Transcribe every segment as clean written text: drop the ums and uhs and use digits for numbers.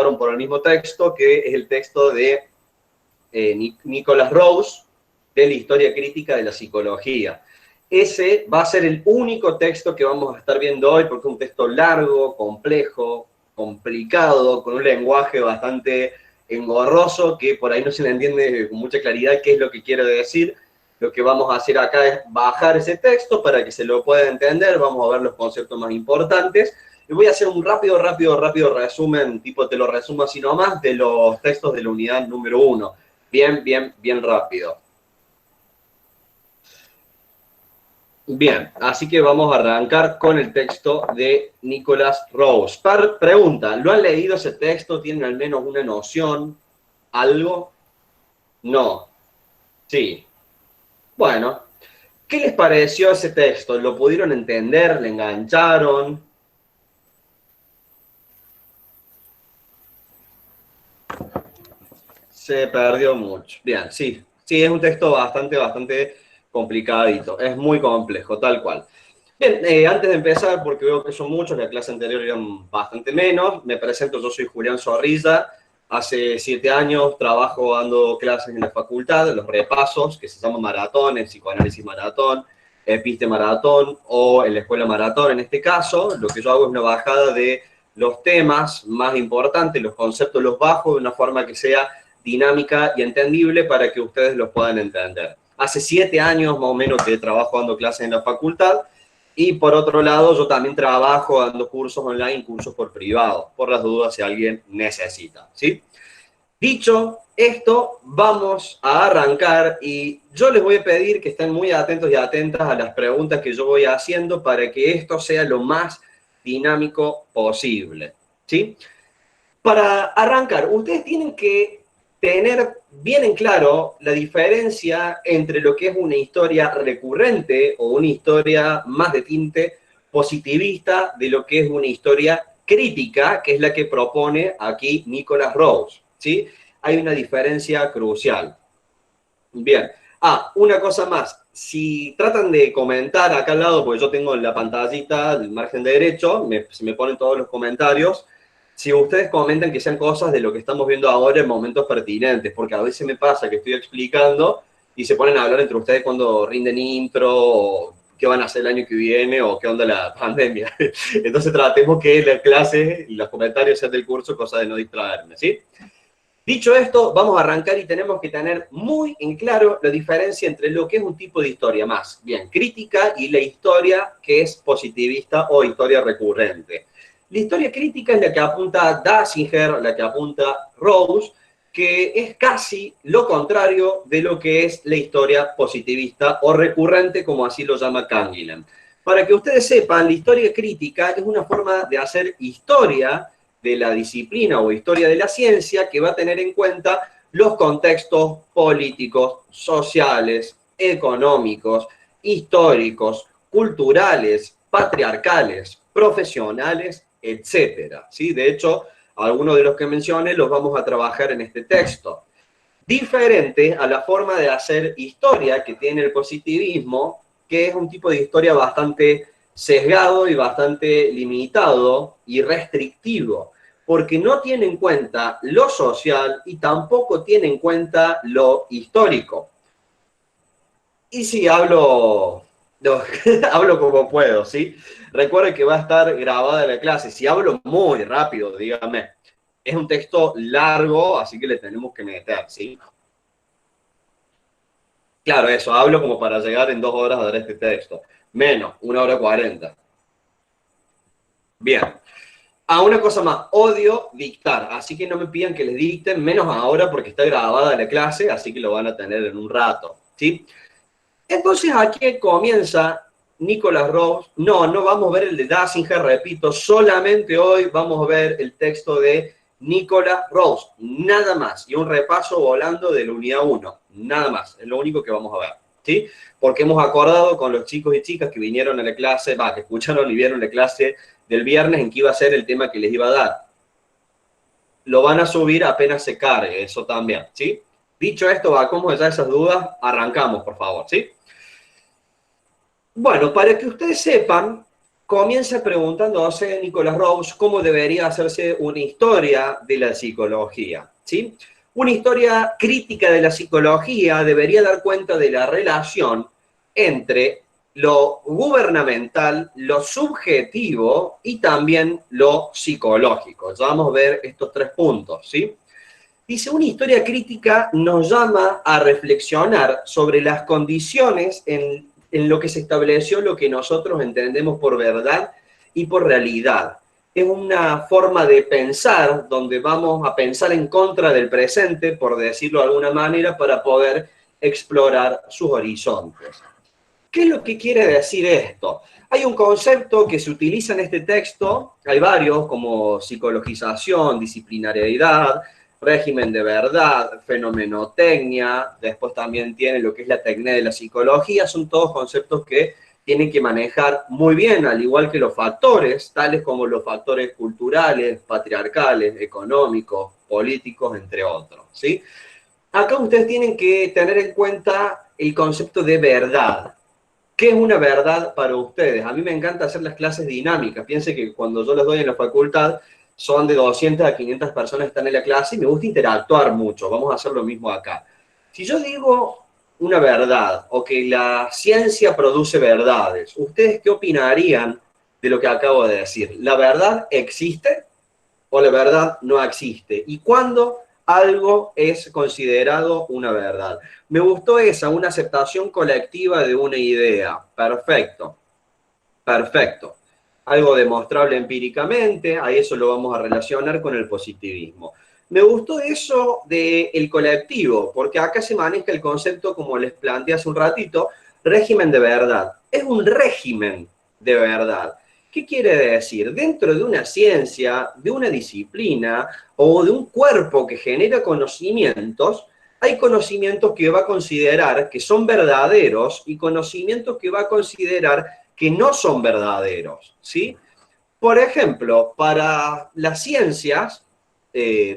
pasaron por el mismo texto, que es el texto de Nicholas Rose, de la historia crítica de la psicología. Ese va a ser el único texto que vamos a estar viendo hoy, porque es un texto largo, complejo, complicado, con un lenguaje bastante engorroso, que por ahí no se le entiende con mucha claridad qué es lo que quiere decir. Lo que vamos a hacer acá es bajar ese texto para que se lo pueda entender, vamos a ver los conceptos más importantes, y voy a hacer un rápido resumen, tipo te lo resumo así nomás, de los textos de la unidad número 1. Bien rápido. Bien, así que vamos a arrancar con el texto de Nicholas Rose. Pregunta, ¿lo han leído ese texto? ¿Tienen al menos una noción? ¿Algo? No. Sí. Bueno, ¿qué les pareció ese texto? ¿Lo pudieron entender? ¿Le engancharon? Se perdió mucho. Bien, sí. Sí, es un texto bastante complicadito. Es muy complejo, tal cual. Bien, antes de empezar, porque veo que son muchos, la clase anterior eran bastante menos, me presento, yo soy Julián Zorrilla, hace 7 años trabajo dando clases en la facultad, los repasos, que se llaman maratón, en psicoanálisis maratón, episte maratón o en la escuela maratón en este caso. Lo que yo hago es una bajada de los temas más importantes, los conceptos los bajo de una forma que sea dinámica y entendible para que ustedes los puedan entender. Hace 7 años más o menos que trabajo dando clases en la facultad. Y por otro lado, yo también trabajo dando cursos online, cursos por privado, por las dudas si alguien necesita, ¿sí? Dicho esto, vamos a arrancar y yo les voy a pedir que estén muy atentos y atentas a las preguntas que yo voy haciendo para que esto sea lo más dinámico posible, ¿sí? Para arrancar, ustedes tienen que tener bien en claro la diferencia entre lo que es una historia recurrente o una historia más de tinte positivista de lo que es una historia crítica, que es la que propone aquí Nicholas Rose, ¿sí? Hay una diferencia crucial. Bien. Una cosa más. Si tratan de comentar acá al lado, porque yo tengo en la pantallita del margen derecho, se me ponen todos los comentarios. Si ustedes comentan que sean cosas de lo que estamos viendo ahora en momentos pertinentes, porque a veces me pasa que estoy explicando y se ponen a hablar entre ustedes cuando rinden intro, o qué van a hacer el año que viene, o qué onda la pandemia. Entonces tratemos que la clase y los comentarios sean del curso, cosa de no distraerme, ¿sí? Dicho esto, vamos a arrancar y tenemos que tener muy en claro la diferencia entre lo que es un tipo de historia más bien crítica y la historia que es positivista o historia recurrente. La historia crítica es la que apunta Dassinger, la que apunta Rose, que es casi lo contrario de lo que es la historia positivista o recurrente, como así lo llama Canguilhem. Para que ustedes sepan, la historia crítica es una forma de hacer historia de la disciplina o historia de la ciencia que va a tener en cuenta los contextos políticos, sociales, económicos, históricos, culturales, patriarcales, profesionales, etcétera, ¿sí? De hecho, algunos de los que mencioné los vamos a trabajar en este texto. Diferente a la forma de hacer historia que tiene el positivismo, que es un tipo de historia bastante sesgado y bastante limitado y restrictivo, porque no tiene en cuenta lo social y tampoco tiene en cuenta lo histórico. Y si hablo, no, hablo como puedo, ¿sí? Recuerden que va a estar grabada la clase. Si hablo muy rápido, dígame. Es un texto largo, así que le tenemos que meter, ¿sí? Claro, eso, hablo como para llegar en 2 horas a dar este texto. Menos, 1 hora 40. Bien. Una cosa más, odio dictar, así que no me pidan que les dicten, menos ahora porque está grabada la clase, así que lo van a tener en un rato, ¿sí? Entonces aquí comienza Nicholas Rose. No vamos a ver el de Dassinger, repito, solamente hoy vamos a ver el texto de Nicholas Rose, nada más, y un repaso volando de la unidad 1, nada más, es lo único que vamos a ver, ¿sí? Porque hemos acordado con los chicos y chicas que vinieron a la clase, que escucharon y vieron la clase del viernes en que iba a ser el tema que les iba a dar. Lo van a subir apenas se cargue, eso también, ¿sí? Dicho esto, ¿cómo ya esas dudas? Arrancamos, por favor, ¿sí? Bueno, para que ustedes sepan, comienza preguntándose Nicholas Rawls cómo debería hacerse una historia de la psicología, ¿sí? Una historia crítica de la psicología debería dar cuenta de la relación entre lo gubernamental, lo subjetivo y también lo psicológico. Ya vamos a ver estos tres puntos, ¿sí? Dice, una historia crítica nos llama a reflexionar sobre las condiciones en lo que se estableció lo que nosotros entendemos por verdad y por realidad. Es una forma de pensar donde vamos a pensar en contra del presente, por decirlo de alguna manera, para poder explorar sus horizontes. ¿Qué es lo que quiere decir esto? Hay un concepto que se utiliza en este texto, hay varios, como psicologización, disciplinariedad, régimen de verdad, fenomenotecnia, después también tiene lo que es la técnica de la psicología, son todos conceptos que tienen que manejar muy bien, al igual que los factores, tales como los factores culturales, patriarcales, económicos, políticos, entre otros, ¿sí? Acá ustedes tienen que tener en cuenta el concepto de verdad. ¿Qué es una verdad para ustedes? A mí me encanta hacer las clases dinámicas. Piense que cuando yo las doy en la facultad, son de 200 a 500 personas que están en la clase y me gusta interactuar mucho. Vamos a hacer lo mismo acá. Si yo digo una verdad o que la ciencia produce verdades, ¿ustedes qué opinarían de lo que acabo de decir? ¿La verdad existe o la verdad no existe? ¿Y cuándo algo es considerado una verdad? Me gustó esa, una aceptación colectiva de una idea. Perfecto, perfecto. Algo demostrable empíricamente, a eso lo vamos a relacionar con el positivismo. Me gustó eso del colectivo, porque acá se maneja el concepto, como les planteé hace un ratito, régimen de verdad. Es un régimen de verdad. ¿Qué quiere decir? Dentro de una ciencia, de una disciplina o de un cuerpo que genera conocimientos, hay conocimientos que va a considerar que son verdaderos y conocimientos que va a considerar que no son verdaderos, ¿sí? Por ejemplo, para las ciencias,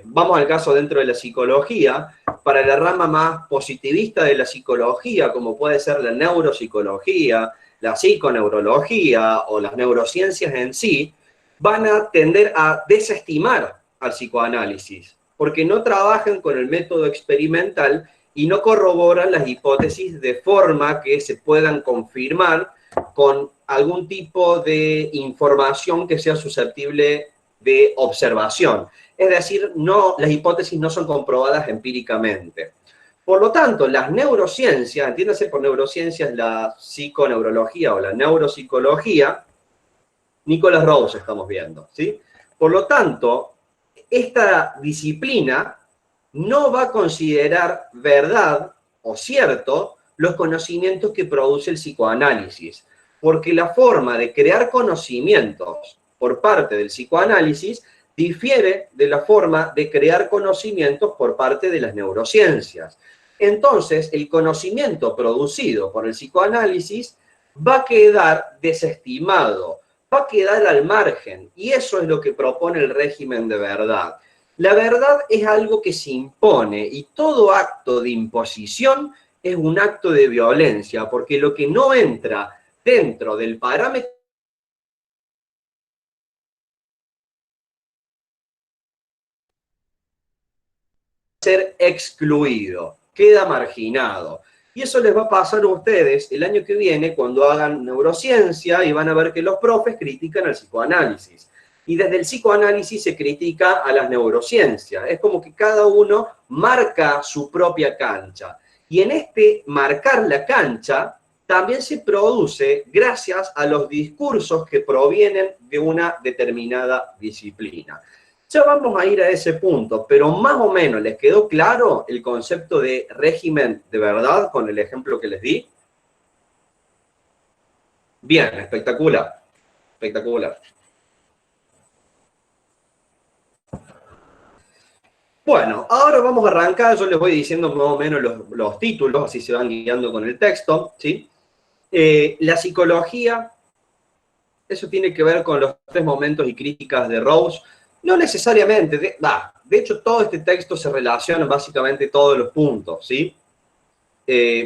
vamos al caso dentro de la psicología, para la rama más positivista de la psicología, como puede ser la neuropsicología, la psiconeurología o las neurociencias en sí, van a tender a desestimar al psicoanálisis, porque no trabajan con el método experimental y no corroboran las hipótesis de forma que se puedan confirmar con algún tipo de información que sea susceptible de observación. Es decir, no, las hipótesis no son comprobadas empíricamente. Por lo tanto, las neurociencias, entiéndase por neurociencias la psiconeurología o la neuropsicología, Nicholas Rawls estamos viendo, ¿sí? Por lo tanto, esta disciplina no va a considerar verdad o cierto los conocimientos que produce el psicoanálisis, porque la forma de crear conocimientos por parte del psicoanálisis difiere de la forma de crear conocimientos por parte de las neurociencias. Entonces, el conocimiento producido por el psicoanálisis va a quedar desestimado, va a quedar al margen, y eso es lo que propone el régimen de verdad. La verdad es algo que se impone y todo acto de imposición es un acto de violencia, porque lo que no entra dentro del parámetro ser excluido, queda marginado. Y eso les va a pasar a ustedes el año que viene cuando hagan neurociencia y van a ver que los profes critican al psicoanálisis. Y desde el psicoanálisis se critica a las neurociencias. Es como que cada uno marca su propia cancha. Y en este marcar la cancha también se produce gracias a los discursos que provienen de una determinada disciplina. Ya vamos a ir a ese punto, pero más o menos, ¿les quedó claro el concepto de régimen de verdad con el ejemplo que les di? Bien, espectacular, espectacular. Bueno, ahora vamos a arrancar, yo les voy diciendo más o menos los títulos, así se van guiando con el texto, ¿sí? La psicología, eso tiene que ver con los tres momentos y críticas de Rawls, no necesariamente, de hecho todo este texto se relaciona básicamente todos los puntos, ¿sí?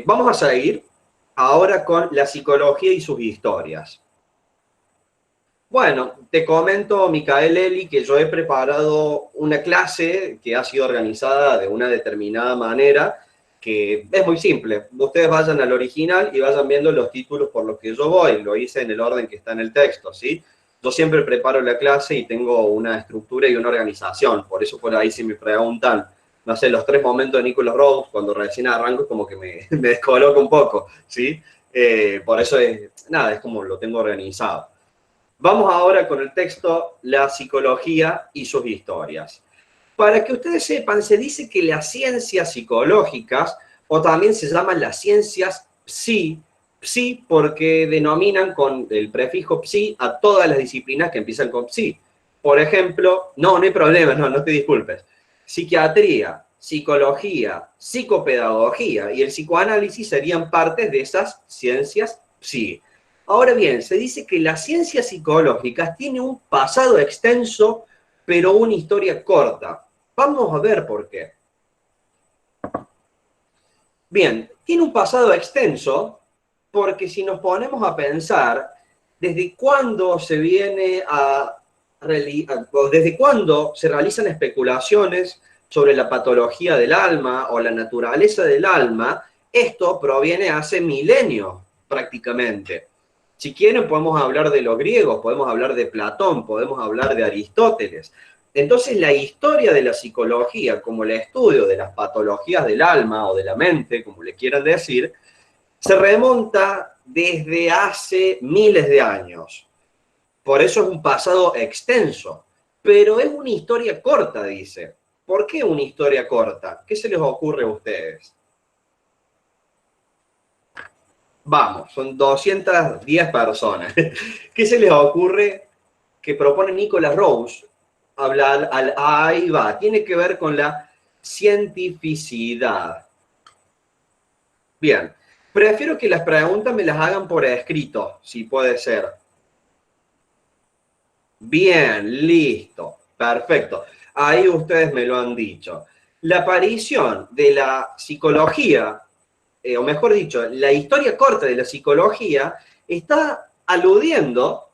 Vamos a seguir ahora con la psicología y sus historias. Bueno, te comento, Micael Eli, que yo he preparado una clase que ha sido organizada de una determinada manera, que es muy simple. Ustedes vayan al original y vayan viendo los títulos por los que yo voy. Lo hice en el orden que está en el texto, ¿sí? Yo siempre preparo la clase y tengo una estructura y una organización. Por eso por ahí si me preguntan, no sé, los 3 momentos de Nicholas Rose, cuando recién arranco, como que me descoloco un poco, ¿sí? Por eso nada, es como lo tengo organizado. Vamos ahora con el texto La psicología y sus historias. Para que ustedes sepan, se dice que las ciencias psicológicas, o también se llaman las ciencias psi porque denominan con el prefijo psi a todas las disciplinas que empiezan con psi. Por ejemplo, no hay problema, no te disculpes. Psiquiatría, psicología, psicopedagogía y el psicoanálisis serían partes de esas ciencias psi. Ahora bien, se dice que las ciencias psicológicas tienen un pasado extenso, pero una historia corta. Vamos a ver por qué. Bien, tiene un pasado extenso porque si nos ponemos a pensar desde cuándo se viene desde cuándo se realizan especulaciones sobre la patología del alma o la naturaleza del alma, esto proviene hace milenios prácticamente. Si quieren podemos hablar de los griegos, podemos hablar de Platón, podemos hablar de Aristóteles. Entonces la historia de la psicología, como el estudio de las patologías del alma o de la mente, como le quieran decir, se remonta desde hace miles de años. Por eso es un pasado extenso, pero es una historia corta, dice. ¿Por qué una historia corta? ¿Qué se les ocurre a ustedes? Vamos, son 210 personas. ¿Qué se les ocurre que propone Nicholas Rose? Hablar ahí va, tiene que ver con la cientificidad. Bien, prefiero que las preguntas me las hagan por escrito, si puede ser. Bien, listo, perfecto. Ahí ustedes me lo han dicho. La aparición de la psicología, o mejor dicho, la historia corta de la psicología, está aludiendo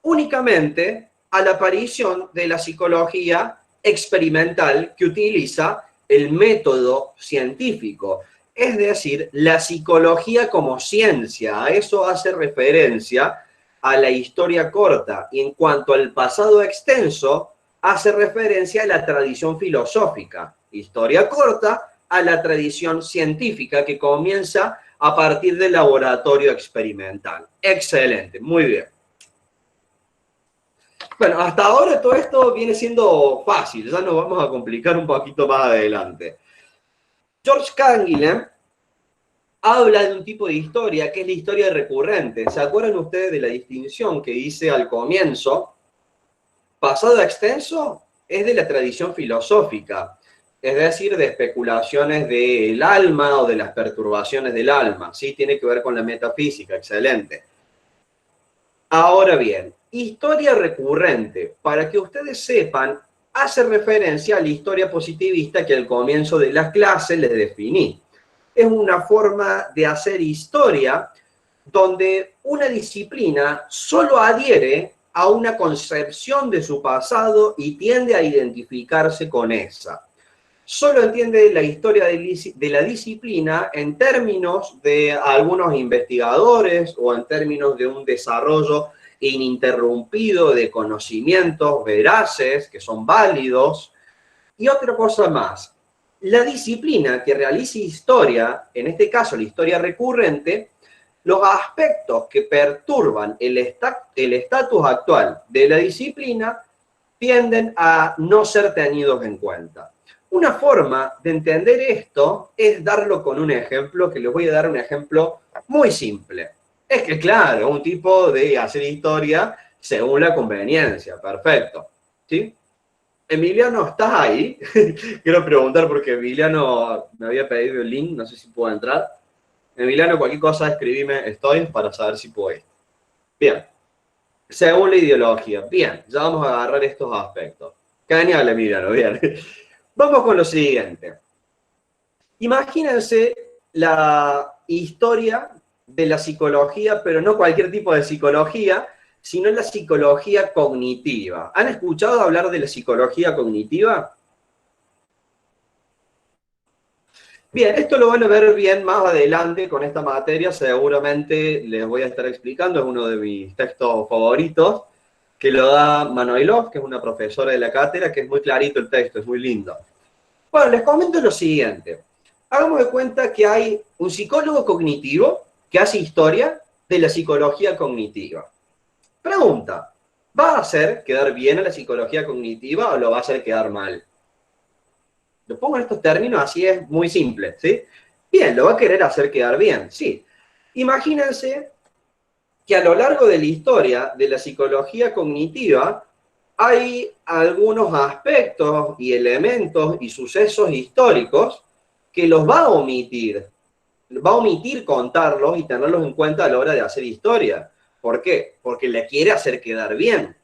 únicamente a la aparición de la psicología experimental que utiliza el método científico. Es decir, la psicología como ciencia, a eso hace referencia a la historia corta. Y en cuanto al pasado extenso, hace referencia a la tradición filosófica. Historia corta a la tradición científica que comienza a partir del laboratorio experimental. Excelente, muy bien. Bueno, hasta ahora todo esto viene siendo fácil, ya nos vamos a complicar un poquito más adelante. George Canguilhem habla de un tipo de historia que es la historia recurrente. ¿Se acuerdan ustedes de la distinción que hice al comienzo? Pasado extenso es de la tradición filosófica, es decir, de especulaciones del alma o de las perturbaciones del alma. Sí, tiene que ver con la metafísica, excelente. Ahora bien, historia recurrente, para que ustedes sepan, hace referencia a la historia positivista que al comienzo de las clases les definí. Es una forma de hacer historia donde una disciplina solo adhiere a una concepción de su pasado y tiende a identificarse con esa. Solo entiende la historia de la disciplina en términos de algunos investigadores o en términos de un desarrollo ininterrumpido de conocimientos veraces que son válidos. Y otra cosa más, la disciplina que realiza historia, en este caso la historia recurrente, los aspectos que perturban el estatus actual de la disciplina tienden a no ser tenidos en cuenta. Una forma de entender esto es darlo con un ejemplo, que les voy a dar un ejemplo muy simple. Es que, claro, un tipo de hacer historia según la conveniencia, perfecto. ¿Sí? Emiliano, ¿estás ahí? Quiero preguntar porque Emiliano me había pedido el link, no sé si puedo entrar. Emiliano, cualquier cosa, escribime estoy para saber si puedo ir. Bien, según la ideología. Bien, ya vamos a agarrar estos aspectos. Genial, Emiliano, bien. Vamos con lo siguiente. Imagínense la historia de la psicología, pero no cualquier tipo de psicología, sino en la psicología cognitiva. ¿Han escuchado hablar de la psicología cognitiva? Bien, esto lo van a ver bien más adelante con esta materia, seguramente les voy a estar explicando, es uno de mis textos favoritos, que lo da Manoilov, que es una profesora de la cátedra, que es muy clarito el texto, es muy lindo. Bueno, les comento lo siguiente. Hagamos de cuenta que hay un psicólogo cognitivo que hace historia de la psicología cognitiva. Pregunta, ¿va a hacer quedar bien a la psicología cognitiva o lo va a hacer quedar mal? Lo pongo en estos términos, así es muy simple, ¿sí? Bien, lo va a querer hacer quedar bien, sí. Imagínense que a lo largo de la historia de la psicología cognitiva hay algunos aspectos y elementos y sucesos históricos que los va a omitir. Va a omitir contarlos y tenerlos en cuenta a la hora de hacer historia. ¿Por qué? Porque le quiere hacer quedar bien.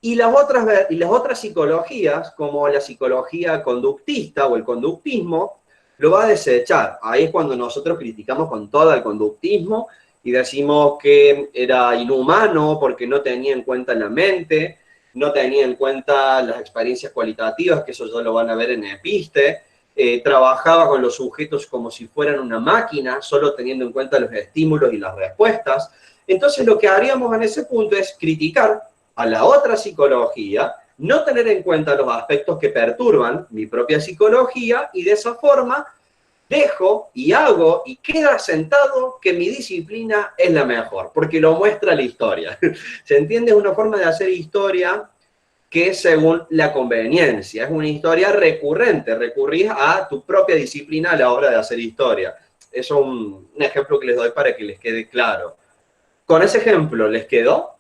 Y las otras psicologías, como la psicología conductista o el conductismo, lo va a desechar. Ahí es cuando nosotros criticamos con todo el conductismo y decimos que era inhumano porque no tenía en cuenta la mente, no tenía en cuenta las experiencias cualitativas, que eso ya lo van a ver en Episte, trabajaba con los sujetos como si fueran una máquina, solo teniendo en cuenta los estímulos y las respuestas. Entonces lo que haríamos en ese punto es criticar a la otra psicología, no tener en cuenta los aspectos que perturban mi propia psicología y de esa forma dejo y hago y queda sentado que mi disciplina es la mejor, porque lo muestra la historia. ¿Se entiende? Es una forma de hacer historia que es según la conveniencia, es una historia recurrente, recurrís a tu propia disciplina a la hora de hacer historia. Eso es un ejemplo que les doy para que les quede claro. Con ese ejemplo, ¿les quedó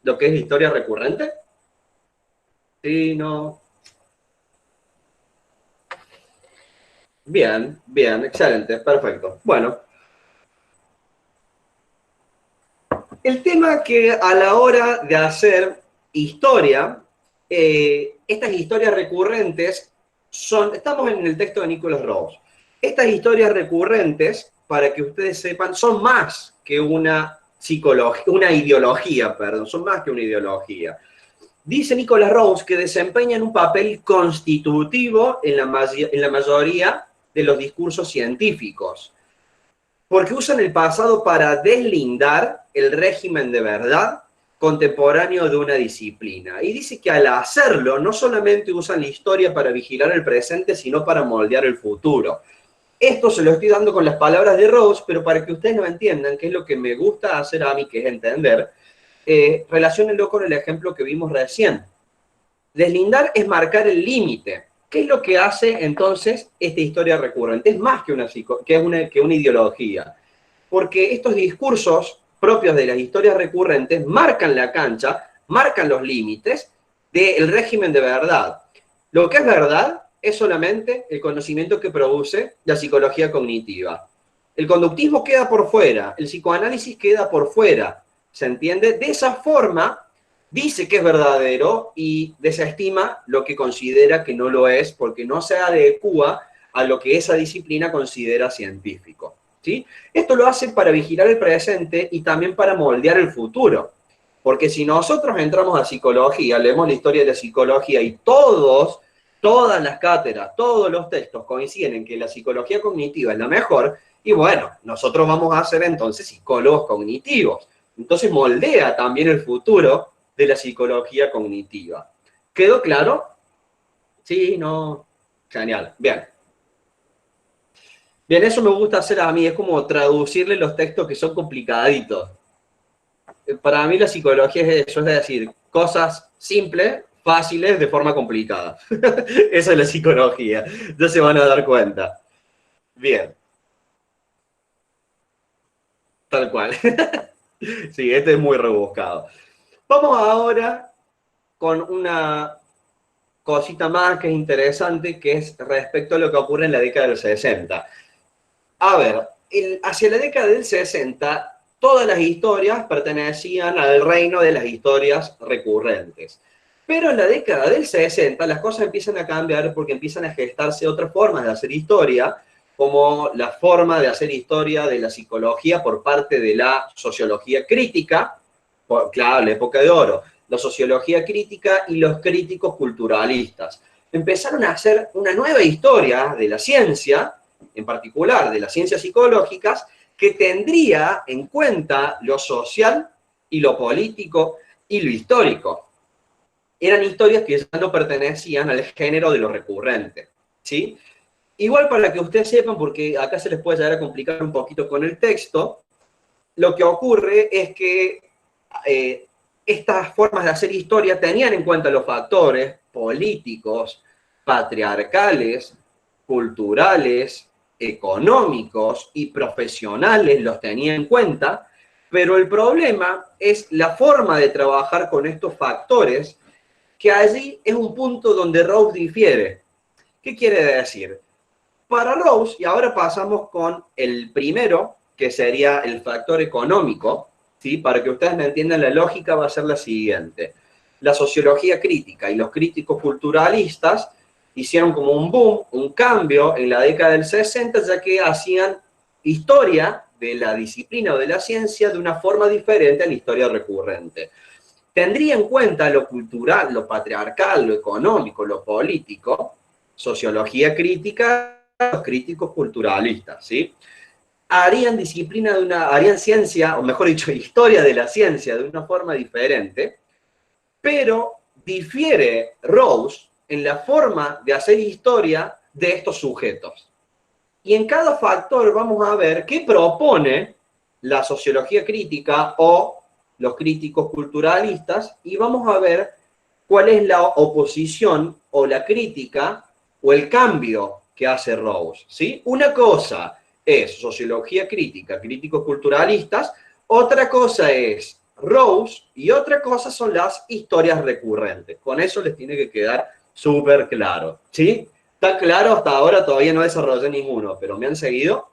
lo que es historia recurrente? Sí, no. Bien, bien, excelente, perfecto. Bueno, el tema que a la hora de hacer historia, estas historias recurrentes son, estamos en el texto de Nicholas Rawls, estas historias recurrentes, para que ustedes sepan, son más que una psicología, una ideología, perdón, son más que una ideología. Dice Nicholas Rawls que desempeñan un papel constitutivo en la mayoría de los discursos científicos, porque usan el pasado para deslindar el régimen de verdad contemporáneo de una disciplina. Y dice que al hacerlo, no solamente usan la historia para vigilar el presente, sino para moldear el futuro. Esto se lo estoy dando con las palabras de Rawls, pero para que ustedes lo entiendan, que es lo que me gusta hacer a mí, que es entender, relaciónenlo con el ejemplo que vimos recién. Deslindar es marcar el límite. ¿Qué es lo que hace entonces esta historia recurrente? Es más que una ideología, porque estos discursos propios de las historias recurrentes marcan la cancha, marcan los límites del régimen de verdad. Lo que es verdad es solamente el conocimiento que produce la psicología cognitiva. El conductismo queda por fuera, el psicoanálisis queda por fuera, ¿se entiende? De esa forma dice que es verdadero y desestima lo que considera que no lo es porque no se adecua a lo que esa disciplina considera científico, ¿sí? Esto lo hace para vigilar el presente y también para moldear el futuro. Porque si nosotros entramos a psicología, leemos la historia de la psicología y todas las cátedras, todos los textos coinciden en que la psicología cognitiva es la mejor, y bueno, nosotros vamos a ser entonces psicólogos cognitivos. Entonces moldea también el futuro de la psicología cognitiva. ¿Quedó claro? Sí, no. Genial. Bien. Bien, eso me gusta hacer a mí, es como traducirle los textos que son complicaditos. Para mí la psicología es eso, es decir, cosas simples, fáciles, de forma complicada. Esa es la psicología, ya se van a dar cuenta. Bien, tal cual. Sí, este es muy rebuscado. Vamos ahora con una cosita más que es interesante, que es respecto a lo que ocurre en la década del 60. A ver, hacia la década del 60, todas las historias pertenecían al reino de las historias recurrentes. Pero en la década del 60 las cosas empiezan a cambiar porque empiezan a gestarse otras formas de hacer historia, como la forma de hacer historia de la psicología por parte de la sociología crítica, claro, la época de oro, la sociología crítica y los críticos culturalistas. Empezaron a hacer una nueva historia de la ciencia, en particular de las ciencias psicológicas, que tendría en cuenta lo social y lo político y lo histórico. Eran historias que ya no pertenecían al género de lo recurrente, ¿sí? Igual para que ustedes sepan, porque acá se les puede llegar a complicar un poquito con el texto, lo que ocurre es que estas formas de hacer historia tenían en cuenta los factores políticos, patriarcales, culturales, económicos y profesionales, los tenía en cuenta, pero el problema es la forma de trabajar con estos factores, que allí es un punto donde Rawls difiere. ¿Qué quiere decir? Para Rawls, y ahora pasamos con el primero, que sería el factor económico, ¿sí? Para que ustedes me entiendan, la lógica va a ser la siguiente. La sociología crítica y los críticos culturalistas hicieron como un boom, un cambio en la década del 60, ya que hacían historia de la disciplina o de la ciencia de una forma diferente a la historia recurrente. Tendría en cuenta lo cultural, lo patriarcal, lo económico, lo político, sociología crítica, los críticos culturalistas, ¿sí? Harían ciencia, o mejor dicho, historia de la ciencia de una forma diferente, pero difiere Rawls en la forma de hacer historia de estos sujetos. Y en cada factor vamos a ver qué propone la sociología crítica o los críticos culturalistas, y vamos a ver cuál es la oposición o la crítica o el cambio que hace Rawls, ¿sí? Una cosa es sociología crítica, críticos culturalistas, otra cosa es Rawls y otra cosa son las historias recurrentes. Con eso les tiene que quedar súper claro, ¿sí? Está claro hasta ahora, todavía no desarrollé ninguno, pero me han seguido,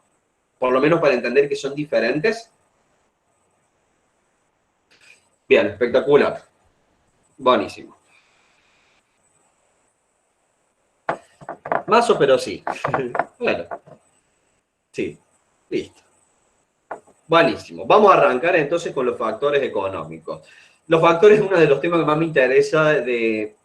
por lo menos para entender que son diferentes. Bien, espectacular. Buenísimo. Mazo, pero sí. Bueno, sí, listo. Buenísimo. Vamos a arrancar entonces con los factores económicos. Los factores es uno de los temas que más me interesa de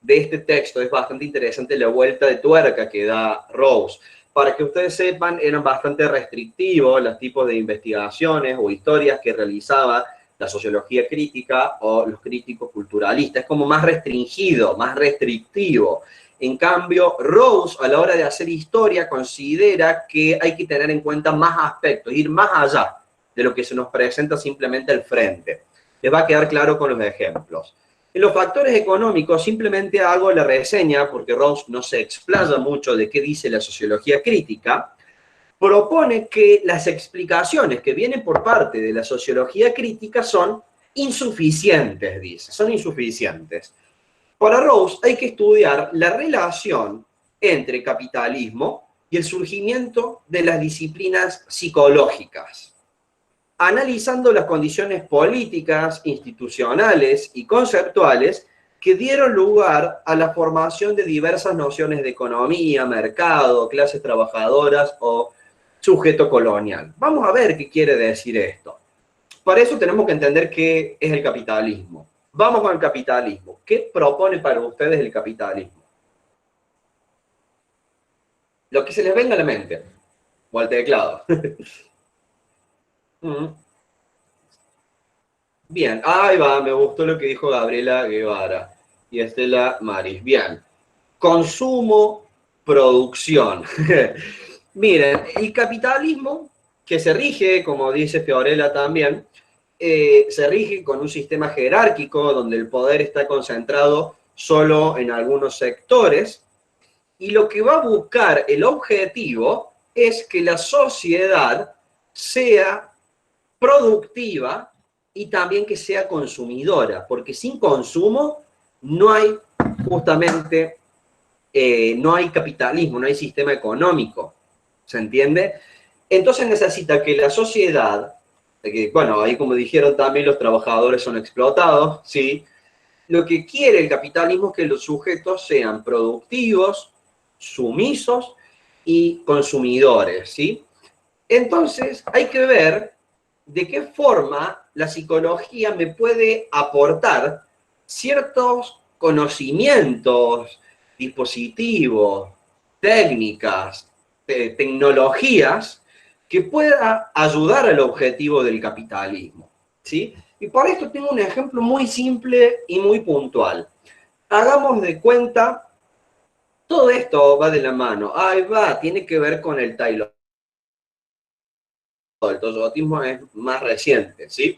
este texto. Es bastante interesante la vuelta de tuerca que da Rawls. Para que ustedes sepan, eran bastante restrictivos los tipos de investigaciones o historias que realizaba la sociología crítica o los críticos culturalistas. Es como más restringido, más restrictivo. En cambio, Rawls, a la hora de hacer historia, considera que hay que tener en cuenta más aspectos, ir más allá de lo que se nos presenta simplemente al frente. Les va a quedar claro con los ejemplos. En los factores económicos simplemente hago la reseña, porque Rawls no se explaya mucho de qué dice la sociología crítica. Propone que las explicaciones que vienen por parte de la sociología crítica son insuficientes, dice, son insuficientes. Para Rawls hay que estudiar la relación entre capitalismo y el surgimiento de las disciplinas psicológicas, analizando las condiciones políticas, institucionales y conceptuales que dieron lugar a la formación de diversas nociones de economía, mercado, clases trabajadoras o sujeto colonial. Vamos a ver qué quiere decir esto. Para eso tenemos que entender qué es el capitalismo. Vamos con el capitalismo. ¿Qué propone para ustedes el capitalismo? Lo que se les venga a la mente. O al teclado. Bien, ahí va, me gustó lo que dijo Gabriela Guevara y Estela Maris. Bien, consumo, producción. Miren, el capitalismo, que se rige, como dice Fiorella también, se rige con un sistema jerárquico donde el poder está concentrado solo en algunos sectores, y lo que va a buscar el objetivo es que la sociedad sea productiva y también que sea consumidora, porque sin consumo no hay justamente, no hay capitalismo, no hay sistema económico, ¿se entiende? Entonces necesita que la sociedad, que, bueno, ahí como dijeron también los trabajadores son explotados, ¿sí? Lo que quiere el capitalismo es que los sujetos sean productivos, sumisos y consumidores, ¿sí? Entonces hay que ver de qué forma la psicología me puede aportar ciertos conocimientos, dispositivos, técnicas, tecnologías que pueda ayudar al objetivo del capitalismo, ¿sí? Y por esto tengo un ejemplo muy simple y muy puntual. Hagamos de cuenta, todo esto va de la mano. Ahí va, tiene que ver con el Taylor. El toyotismo es más reciente, ¿sí?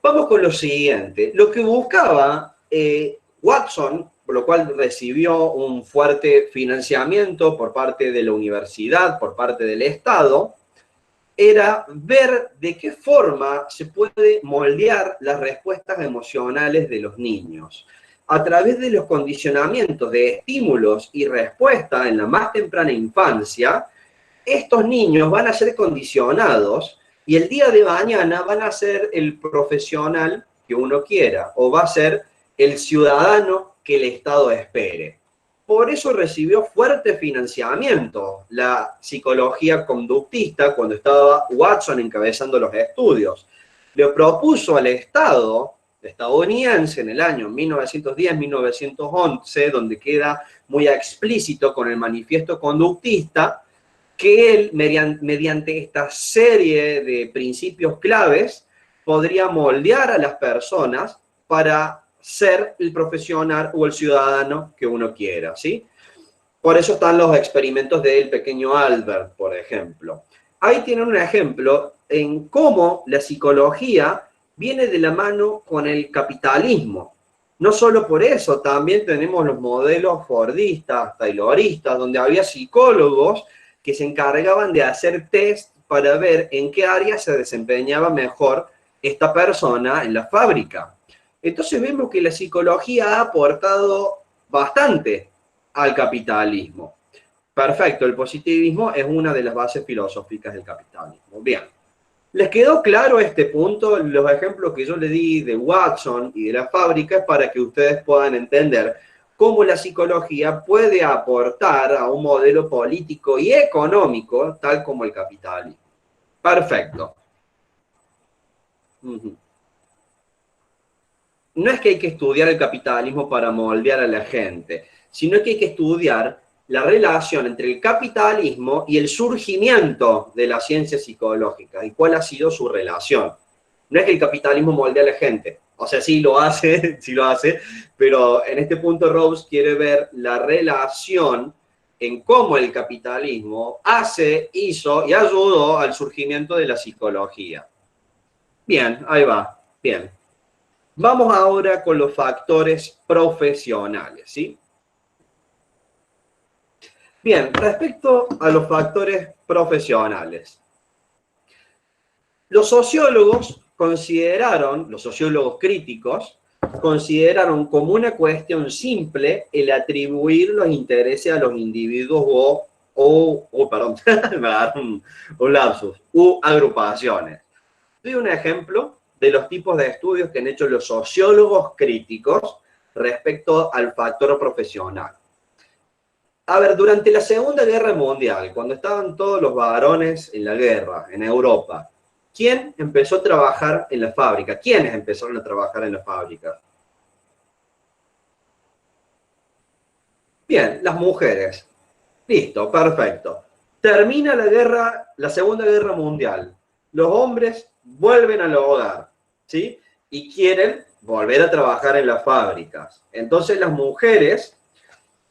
Vamos con lo siguiente. Lo que buscaba Watson, por lo cual recibió un fuerte financiamiento por parte de la universidad, por parte del Estado, era ver de qué forma se puede moldear las respuestas emocionales de los niños. A través de los condicionamientos de estímulos y respuesta en la más temprana infancia, estos niños van a ser condicionados y el día de mañana van a ser el profesional que uno quiera o va a ser el ciudadano que el Estado espere. Por eso recibió fuerte financiamiento la psicología conductista cuando estaba Watson encabezando los estudios. Le propuso al Estado estadounidense en el año 1910-1911, donde queda muy explícito con el manifiesto conductista, que él, mediante esta serie de principios claves, podría moldear a las personas para ser el profesional o el ciudadano que uno quiera, ¿sí? Por eso están los experimentos del pequeño Albert, por ejemplo. Ahí tienen un ejemplo en cómo la psicología viene de la mano con el capitalismo. No solo por eso, también tenemos los modelos fordistas, tayloristas, donde había psicólogos que se encargaban de hacer test para ver en qué área se desempeñaba mejor esta persona en la fábrica. Entonces vemos que la psicología ha aportado bastante al capitalismo. Perfecto, el positivismo es una de las bases filosóficas del capitalismo. Bien, ¿les quedó claro este punto? Los ejemplos que yo le di de Watson y de la fábrica es para que ustedes puedan entender cómo la psicología puede aportar a un modelo político y económico tal como el capitalismo. Perfecto. No es que hay que estudiar el capitalismo para moldear a la gente, sino que hay que estudiar la relación entre el capitalismo y el surgimiento de la ciencia psicológica y cuál ha sido su relación. No es que el capitalismo moldea a la gente, o sea, sí lo hace, sí lo hace, pero en este punto Rawls quiere ver la relación en cómo el capitalismo hace, hizo y ayudó al surgimiento de la psicología. Bien, ahí va, bien. Vamos ahora con los factores profesionales, ¿sí? Bien, respecto a los factores profesionales, los sociólogos consideraron, los sociólogos críticos, consideraron como una cuestión simple el atribuir los intereses a los individuos perdón, me agarró un lapsus, u agrupaciones. Doy un ejemplo de los tipos de estudios que han hecho los sociólogos críticos respecto al factor profesional. A ver, durante la Segunda Guerra Mundial, cuando estaban todos los varones en la guerra, en Europa, ¿quién empezó a trabajar en la fábrica? ¿Quiénes empezaron a trabajar en la fábrica? Bien, las mujeres. Listo, perfecto. Termina la guerra, la Segunda Guerra Mundial. Los hombres vuelven al hogar, ¿sí? Y quieren volver a trabajar en las fábricas. Entonces las mujeres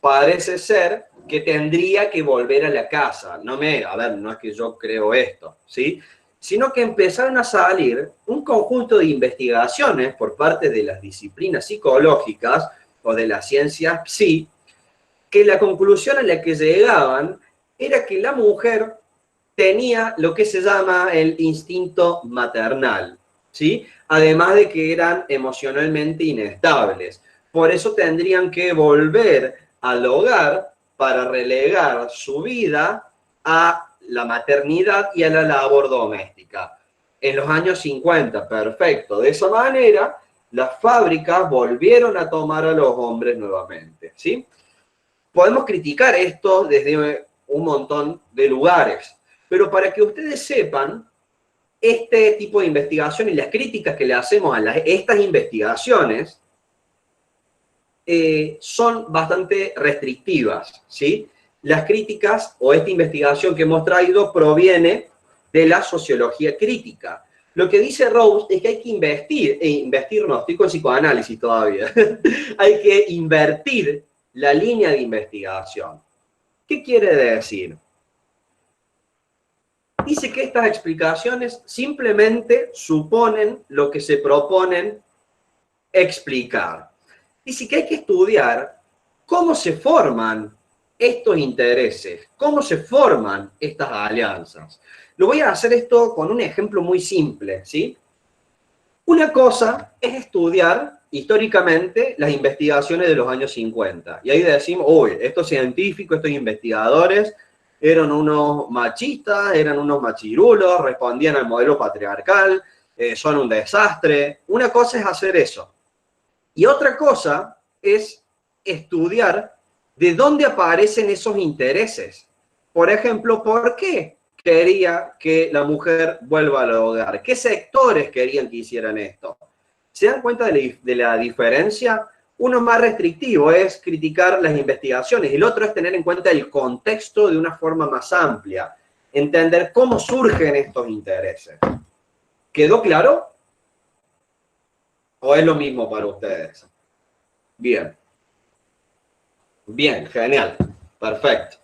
parece ser que tendría que volver a la casa. A ver, no es que yo creo esto, ¿sí? Sino que empezaron a salir un conjunto de investigaciones por parte de las disciplinas psicológicas o de las ciencias psi, que la conclusión a la que llegaban era que la mujer tenía lo que se llama el instinto maternal, ¿sí? Además de que eran emocionalmente inestables. Por eso tendrían que volver al hogar para relegar su vida a la maternidad y a la labor doméstica. En los años 50, perfecto. De esa manera, las fábricas volvieron a tomar a los hombres nuevamente, ¿sí? Podemos criticar esto desde un montón de lugares, pero para que ustedes sepan, este tipo de investigación y las críticas que le hacemos a estas investigaciones son bastante restrictivas, ¿sí? Las críticas o esta investigación que hemos traído proviene de la sociología crítica. Lo que dice Rawls es que hay que investir no, estoy con psicoanálisis todavía, hay que invertir la línea de investigación. ¿Qué quiere decir? Dice que estas explicaciones simplemente suponen lo que se proponen explicar. Dice que hay que estudiar cómo se forman estos intereses, cómo se forman estas alianzas. Lo voy a hacer esto con un ejemplo muy simple, ¿sí? Una cosa es estudiar históricamente las investigaciones de los años 50. Y ahí decimos, uy, estos científicos, estos investigadores eran unos machistas, eran unos machirulos, respondían al modelo patriarcal, son un desastre. Una cosa es hacer eso. Y otra cosa es estudiar de dónde aparecen esos intereses. Por ejemplo, ¿por qué quería que la mujer vuelva al hogar? ¿Qué sectores querían que hicieran esto? ¿Se dan cuenta de la diferencia? Uno más restrictivo es criticar las investigaciones, el otro es tener en cuenta el contexto de una forma más amplia, entender cómo surgen estos intereses. ¿Quedó claro? ¿O es lo mismo para ustedes? Bien. Bien, genial. Perfecto.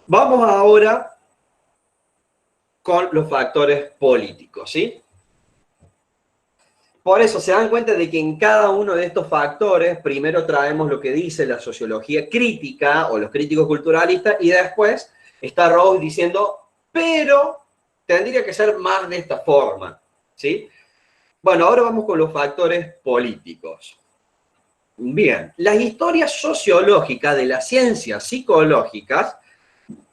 Vamos ahora con los factores políticos, ¿sí? Por eso se dan cuenta de que en cada uno de estos factores, primero traemos lo que dice la sociología crítica o los críticos culturalistas y después está Rawls diciendo, pero tendría que ser más de esta forma, ¿sí? Bueno, ahora vamos con los factores políticos. Bien, las historias sociológicas de las ciencias psicológicas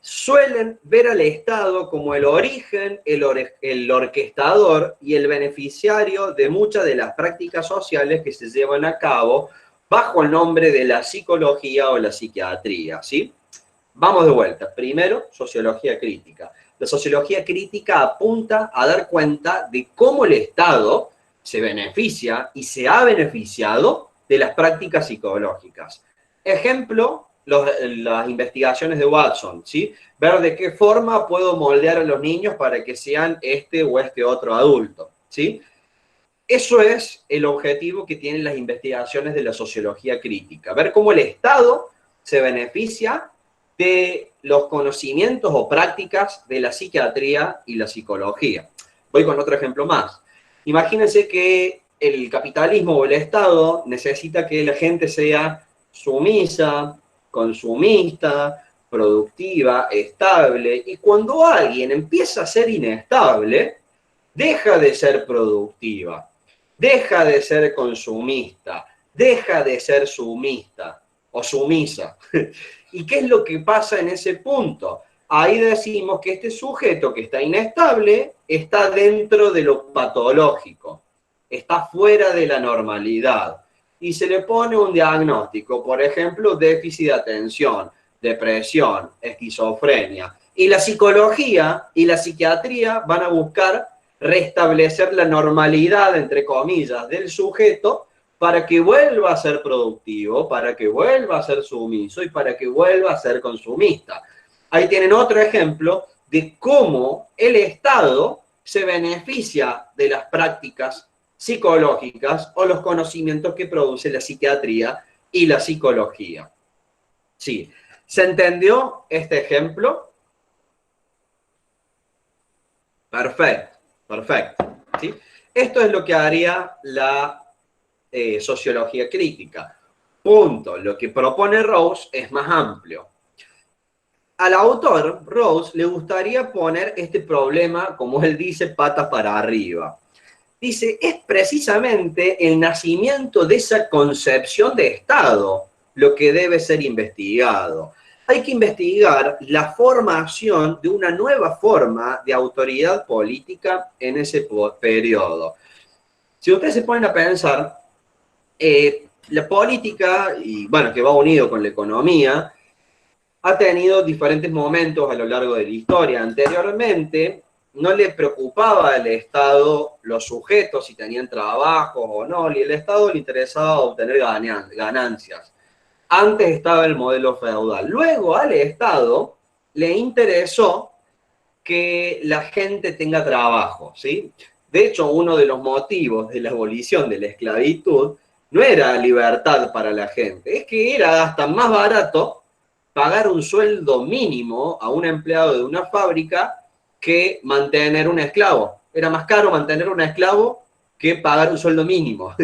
suelen ver al Estado como el origen, el orquestador y el beneficiario de muchas de las prácticas sociales que se llevan a cabo bajo el nombre de la psicología o la psiquiatría, ¿sí? Vamos de vuelta. Primero, sociología crítica. La sociología crítica apunta a dar cuenta de cómo el Estado se beneficia y se ha beneficiado de las prácticas psicológicas. Ejemplo, las investigaciones de Watson, ¿sí? Ver de qué forma puedo moldear a los niños para que sean este o este otro adulto, ¿sí? Eso es el objetivo que tienen las investigaciones de la sociología crítica, ver cómo el Estado se beneficia de los conocimientos o prácticas de la psiquiatría y la psicología. Voy con otro ejemplo más. Imagínense que el capitalismo o el Estado necesita que la gente sea sumisa, consumista, productiva, estable, y cuando alguien empieza a ser inestable, deja de ser productiva, deja de ser consumista, deja de ser sumista o sumisa. ¿Y qué es lo que pasa en ese punto? Ahí decimos que este sujeto que está inestable está dentro de lo patológico, está fuera de la normalidad. Y se le pone un diagnóstico, por ejemplo, déficit de atención, depresión, esquizofrenia. Y la psicología y la psiquiatría van a buscar restablecer la normalidad, entre comillas, del sujeto para que vuelva a ser productivo, para que vuelva a ser sumiso y para que vuelva a ser consumista. Ahí tienen otro ejemplo de cómo el Estado se beneficia de las prácticas psicológicas o los conocimientos que produce la psiquiatría y la psicología. Sí, ¿se entendió este ejemplo? Perfecto, perfecto. ¿Sí? Esto es lo que haría la sociología crítica. Punto. Lo que propone Rawls es más amplio. Al autor, Rawls, le gustaría poner este problema, como él dice, patas para arriba. Dice, es precisamente el nacimiento de esa concepción de Estado lo que debe ser investigado. Hay que investigar la formación de una nueva forma de autoridad política en ese periodo. Si ustedes se ponen a pensar, la política, y bueno, que va unido con la economía, ha tenido diferentes momentos a lo largo de la historia. Anteriormente, no le preocupaba al Estado los sujetos si tenían trabajo o no, y el Estado le interesaba obtener ganancias. Antes estaba el modelo feudal. Luego al Estado le interesó que la gente tenga trabajo, ¿sí? De hecho, uno de los motivos de la abolición de la esclavitud no era libertad para la gente, es que era hasta más barato pagar un sueldo mínimo a un empleado de una fábrica que mantener un esclavo. Era más caro mantener un esclavo que pagar un sueldo mínimo.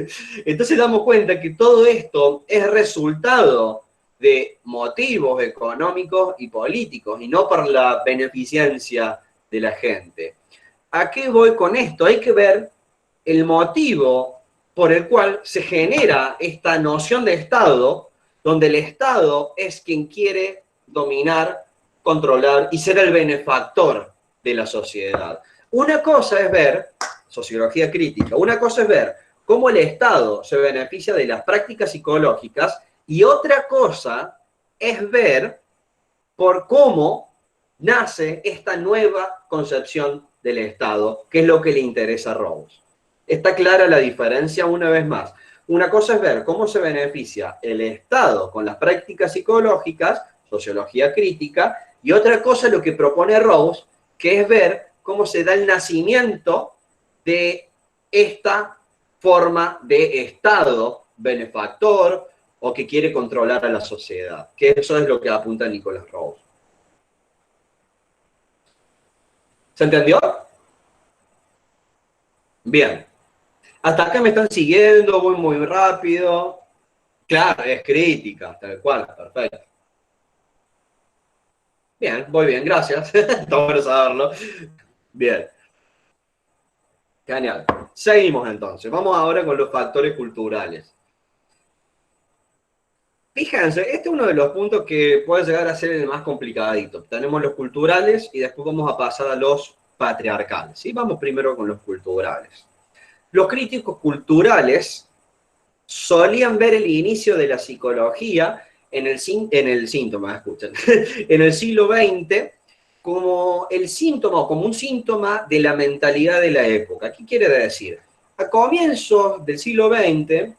Entonces damos cuenta que todo esto es resultado de motivos económicos y políticos y no por la beneficencia de la gente. ¿A qué voy con esto? Hay que ver el motivo por el cual se genera esta noción de Estado, donde el Estado es quien quiere dominar, controlar y ser el benefactor de la sociedad. Una cosa es ver, sociología crítica, una cosa es ver cómo el Estado se beneficia de las prácticas psicológicas y otra cosa es ver por cómo nace esta nueva concepción del Estado, que es lo que le interesa a Rawls. Está clara la diferencia una vez más. Una cosa es ver cómo se beneficia el Estado con las prácticas psicológicas, sociología crítica, y otra cosa es lo que propone Rawls, que es ver cómo se da el nacimiento de esta forma de Estado benefactor o que quiere controlar a la sociedad, que eso es lo que apunta Nicholas Rawls. ¿Se entendió? Bien. Hasta acá me están siguiendo, voy muy rápido. Claro, es crítica, tal cual, perfecto. Bien, voy bien, gracias. Está bueno saberlo. Bien. Genial. Seguimos entonces. Vamos ahora con los factores culturales. Fíjense, este es uno de los puntos que puede llegar a ser el más complicadito. Tenemos los culturales y después vamos a pasar a los patriarcales. ¿Sí? Vamos primero con los culturales. Los críticos culturales solían ver el inicio de la psicología en el síntoma, escuchen, en el siglo XX como el síntoma o como un síntoma de la mentalidad de la época. ¿Qué quiere decir? A comienzos del siglo XX,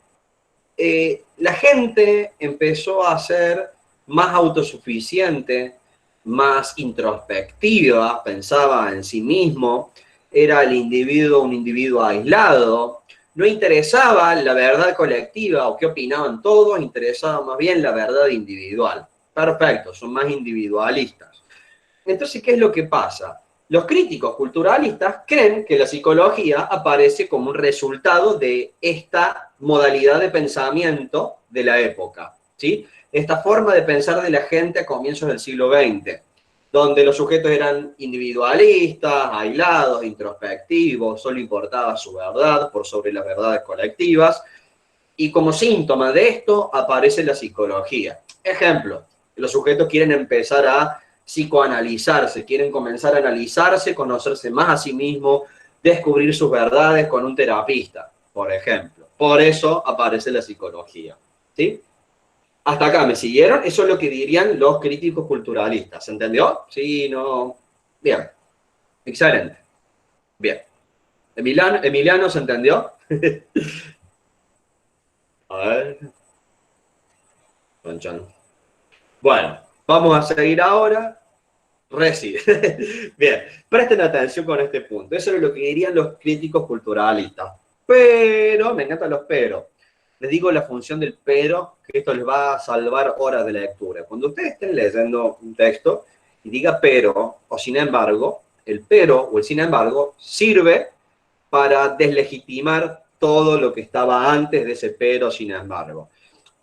la gente empezó a ser más autosuficiente, más introspectiva, pensaba en sí mismo, era el individuo un individuo aislado, no interesaba la verdad colectiva o qué opinaban todos, interesaba más bien la verdad individual. Perfecto, son más individualistas. Entonces, ¿qué es lo que pasa? Los críticos culturalistas creen que la psicología aparece como un resultado de esta modalidad de pensamiento de la época, ¿sí? Esta forma de pensar de la gente a comienzos del siglo XX, donde los sujetos eran individualistas, aislados, introspectivos, solo importaba su verdad por sobre las verdades colectivas, y como síntoma de esto aparece la psicología. Ejemplo, los sujetos quieren empezar a psicoanalizarse, quieren comenzar a analizarse, conocerse más a sí mismos, descubrir sus verdades con un terapista, por ejemplo. Por eso aparece la psicología, ¿sí? Hasta acá, ¿me siguieron? Eso es lo que dirían los críticos culturalistas. ¿Se entendió? Sí, no. Bien. Excelente. Bien. Emiliano, ¿se entendió? A ver. Bueno, vamos a seguir ahora. Reci. Bien, presten atención con este punto. Eso es lo que dirían los críticos culturalistas. Pero, me encantan los pero. Les digo la función del pero, que esto les va a salvar horas de lectura. Cuando ustedes estén leyendo un texto y diga pero o sin embargo, el pero o el sin embargo sirve para deslegitimar todo lo que estaba antes de ese pero sin embargo.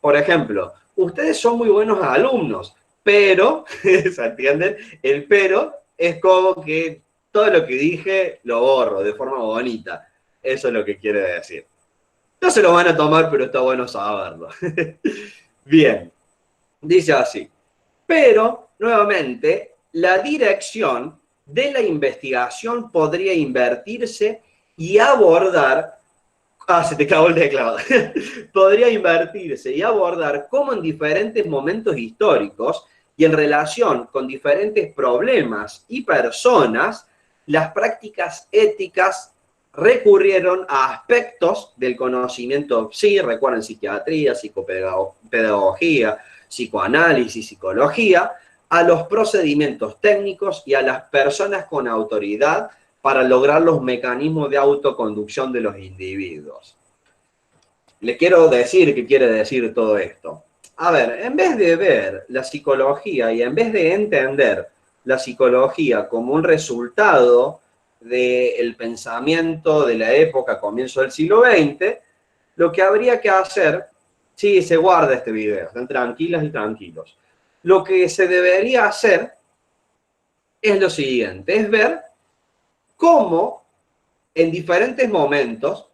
Por ejemplo, ustedes son muy buenos alumnos, pero, ¿se entienden? El pero es como que todo lo que dije lo borro de forma bonita. Eso es lo que quiere decir. No se lo van a tomar, pero está bueno saberlo. Bien, dice así. Pero, nuevamente, la dirección de la investigación podría invertirse y abordar. Ah, se te clavó el teclado. Podría invertirse y abordar cómo en diferentes momentos históricos y en relación con diferentes problemas y personas, las prácticas éticas recurrieron a aspectos del conocimiento, sí, recuerden, psiquiatría, psicopedagogía, psicoanálisis, psicología, a los procedimientos técnicos y a las personas con autoridad para lograr los mecanismos de autoconducción de los individuos. Le quiero decir qué quiere decir todo esto. A ver, en vez de ver la psicología y en vez de entender la psicología como un resultado del pensamiento de la época, comienzo del siglo XX, lo que habría que hacer, sí, se guarda este video, estén tranquilas y tranquilos. Lo que se debería hacer es lo siguiente, es ver cómo en diferentes momentos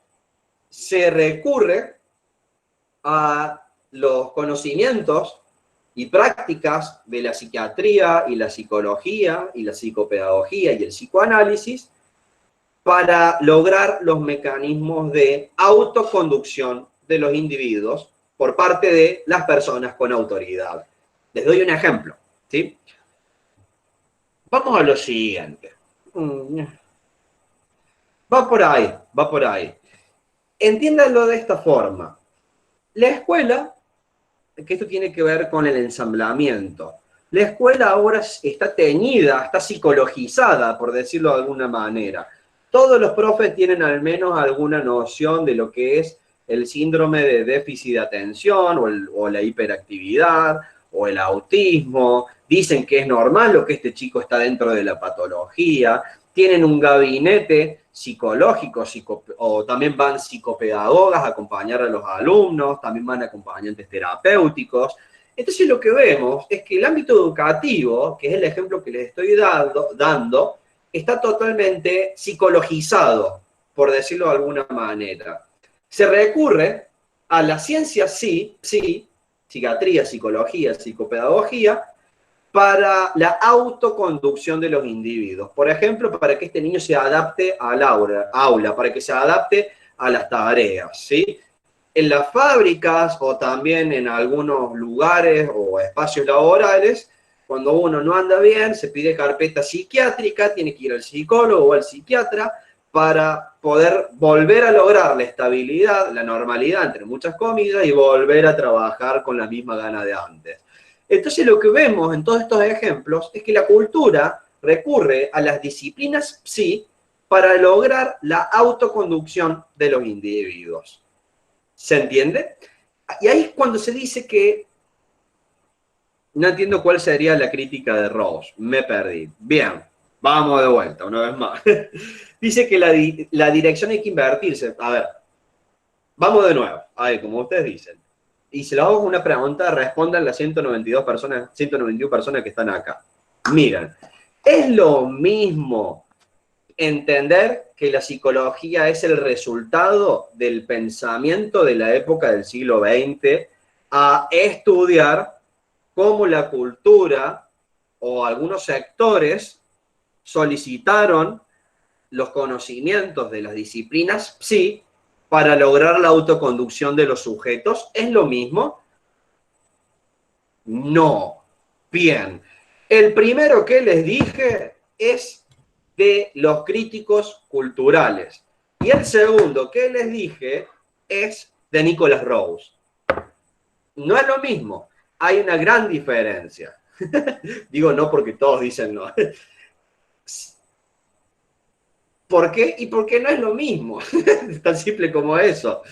se recurre a los conocimientos y prácticas de la psiquiatría y la psicología y la psicopedagogía y el psicoanálisis para lograr los mecanismos de autoconducción de los individuos por parte de las personas con autoridad. Les doy un ejemplo, ¿sí? Vamos a lo siguiente. Va por ahí, va por ahí. Entiéndanlo de esta forma. La escuela, que esto tiene que ver con el ensamblamiento. La escuela ahora está teñida, está psicologizada, por decirlo de alguna manera. Todos los profes tienen al menos alguna noción de lo que es el síndrome de déficit de atención o la hiperactividad o el autismo. Dicen que es normal o que este chico está dentro de la patología. Tienen un gabinete psicológico o también van psicopedagogas a acompañar a los alumnos, también van acompañantes terapéuticos. Entonces lo que vemos es que el ámbito educativo, que es el ejemplo que les estoy dando está totalmente psicologizado, por decirlo de alguna manera. Se recurre a la ciencia sí, psiquiatría, psicología, psicopedagogía, para la autoconducción de los individuos. Por ejemplo, para que este niño se adapte al aula, para que se adapte a las tareas, ¿sí? En las fábricas o también en algunos lugares o espacios laborales, cuando uno no anda bien, se pide carpeta psiquiátrica, tiene que ir al psicólogo o al psiquiatra para poder volver a lograr la estabilidad, la normalidad, entre muchas comillas, y volver a trabajar con la misma gana de antes. Entonces lo que vemos en todos estos ejemplos es que la cultura recurre a las disciplinas psi para lograr la autoconducción de los individuos. ¿Se entiende? Y ahí es cuando se dice que no entiendo cuál sería la crítica de Rawls. Me perdí. Bien, vamos de vuelta, una vez más. Dice que la dirección hay que invertirse. A ver, vamos de nuevo. A ver, como ustedes dicen. Y se lo hago una pregunta, respondan las 191 personas que están acá. Miren, es lo mismo entender que la psicología es el resultado del pensamiento de la época del siglo XX a estudiar cómo la cultura o algunos sectores solicitaron los conocimientos de las disciplinas psi para lograr la autoconducción de los sujetos. ¿Es lo mismo? No. Bien. El primero que les dije es de los críticos culturales. Y el segundo que les dije es de Nicholas Rawls. No es lo mismo. Hay una gran diferencia. Digo no porque todos dicen no. ¿Por qué? Y porque no es lo mismo. Es tan simple como eso.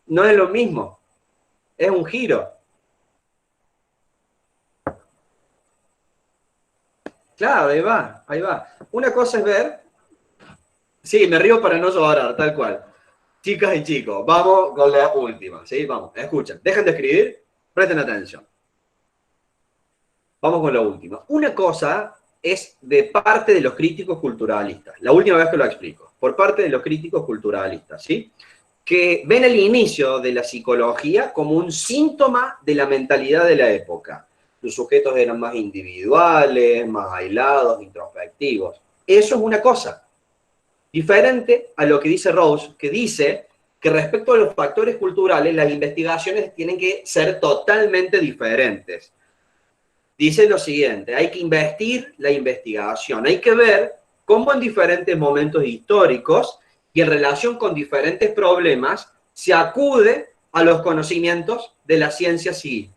No es lo mismo. Es un giro. Claro, ahí va, ahí va. Una cosa es ver... Sí, me río para no llorar, tal cual. Chicas y chicos, vamos con la última. ¿Sí? Vamos, escuchen. Dejen de escribir, presten atención. Vamos con la última. Una cosa es de parte de los críticos culturalistas. La última vez que lo explico. Por parte de los críticos culturalistas, ¿sí? Que ven el inicio de la psicología como un síntoma de la mentalidad de la época. Los sujetos eran más individuales, más aislados, introspectivos. Eso es una cosa. Diferente a lo que dice Rawls, que dice que respecto a los factores culturales, las investigaciones tienen que ser totalmente diferentes. Dice lo siguiente, hay que investir la investigación, hay que ver cómo en diferentes momentos históricos y en relación con diferentes problemas se acude a los conocimientos de la ciencia sí.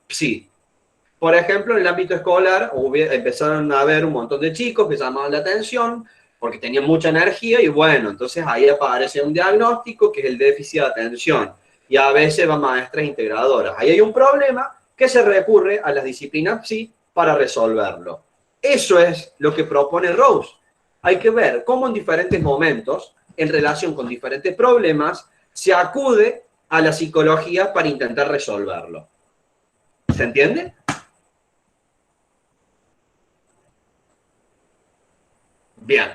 Por ejemplo, en el ámbito escolar empezaron a haber un montón de chicos que llamaban la atención porque tenían mucha energía y bueno, entonces ahí aparece un diagnóstico que es el déficit de atención y a veces van maestras integradoras. Ahí hay un problema que se recurre a las disciplinas sí para resolverlo. Eso es lo que propone Rose. Hay que ver cómo en diferentes momentos, en relación con diferentes problemas, se acude a la psicología para intentar resolverlo. ¿Se entiende? Bien,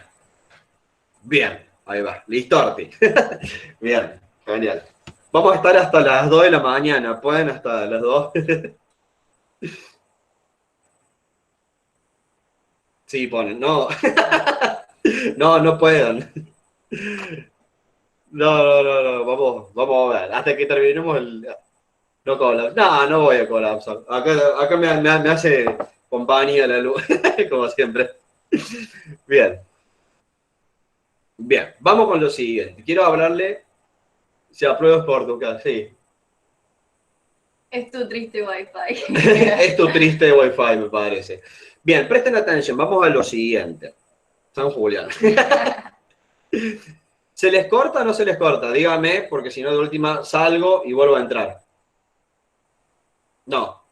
bien, ahí va, listorti. Bien, genial. Vamos a estar hasta las 2 de la mañana, ¿pueden hasta las 2? Sí, ponen, no. No, no puedan. No, vamos a ver, hasta que terminemos el... No colapso. No, no voy a colapsar. Acá me hace compañía la luz, como siempre. Bien, bien, vamos con lo siguiente. Quiero hablarle, si apruebas por tu casa, sí. Es tu triste wifi. Es tu triste wifi, me parece. Bien, presten atención, vamos a lo siguiente. San Julián. ¿Se les corta o no se les corta? Dígame, porque si no, de última salgo y vuelvo a entrar. No.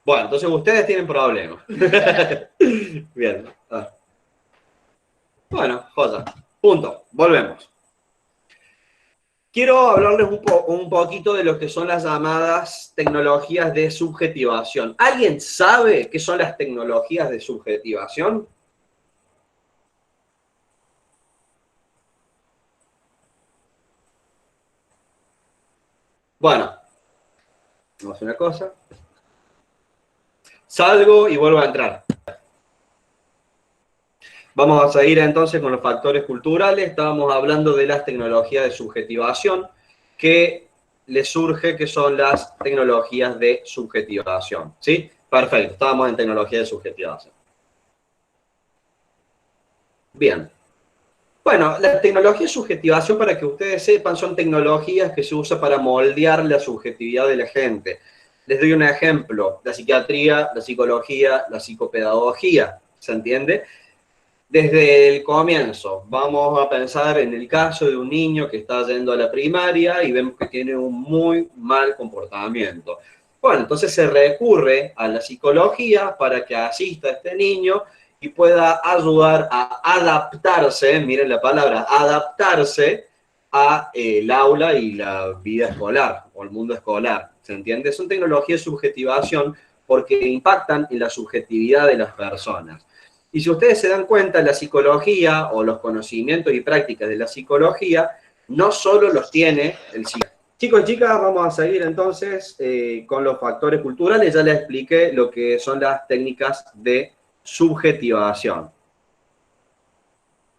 Bueno, entonces ustedes tienen problemas. Bien. Bueno, joya. Punto. Volvemos. Quiero hablarles un poquito de lo que son las llamadas tecnologías de subjetivación. ¿Alguien sabe qué son las tecnologías de subjetivación? Bueno, vamos a hacer una cosa. Salgo y vuelvo a entrar. Vamos a seguir entonces con los factores culturales. Estábamos hablando de las tecnologías de subjetivación que le surge, que son las tecnologías de subjetivación. ¿Sí? Perfecto, estábamos en tecnología de subjetivación. Bien. Bueno, la tecnología de subjetivación, para que ustedes sepan, son tecnologías que se usan para moldear la subjetividad de la gente. Les doy un ejemplo, la psiquiatría, la psicología, la psicopedagogía, ¿se entiende? Desde el comienzo, vamos a pensar en el caso de un niño que está yendo a la primaria y vemos que tiene un muy mal comportamiento. Bueno, entonces se recurre a la psicología para que asista a este niño y pueda ayudar a adaptarse, miren la palabra, adaptarse a el aula y la vida escolar o el mundo escolar. ¿Se entiende? Son tecnologías de subjetivación porque impactan en la subjetividad de las personas. Y si ustedes se dan cuenta, la psicología o los conocimientos y prácticas de la psicología no solo los tiene el psiquiatra. Chicos y chicas, vamos a seguir entonces con los factores culturales. Ya les expliqué lo que son las técnicas de subjetivación.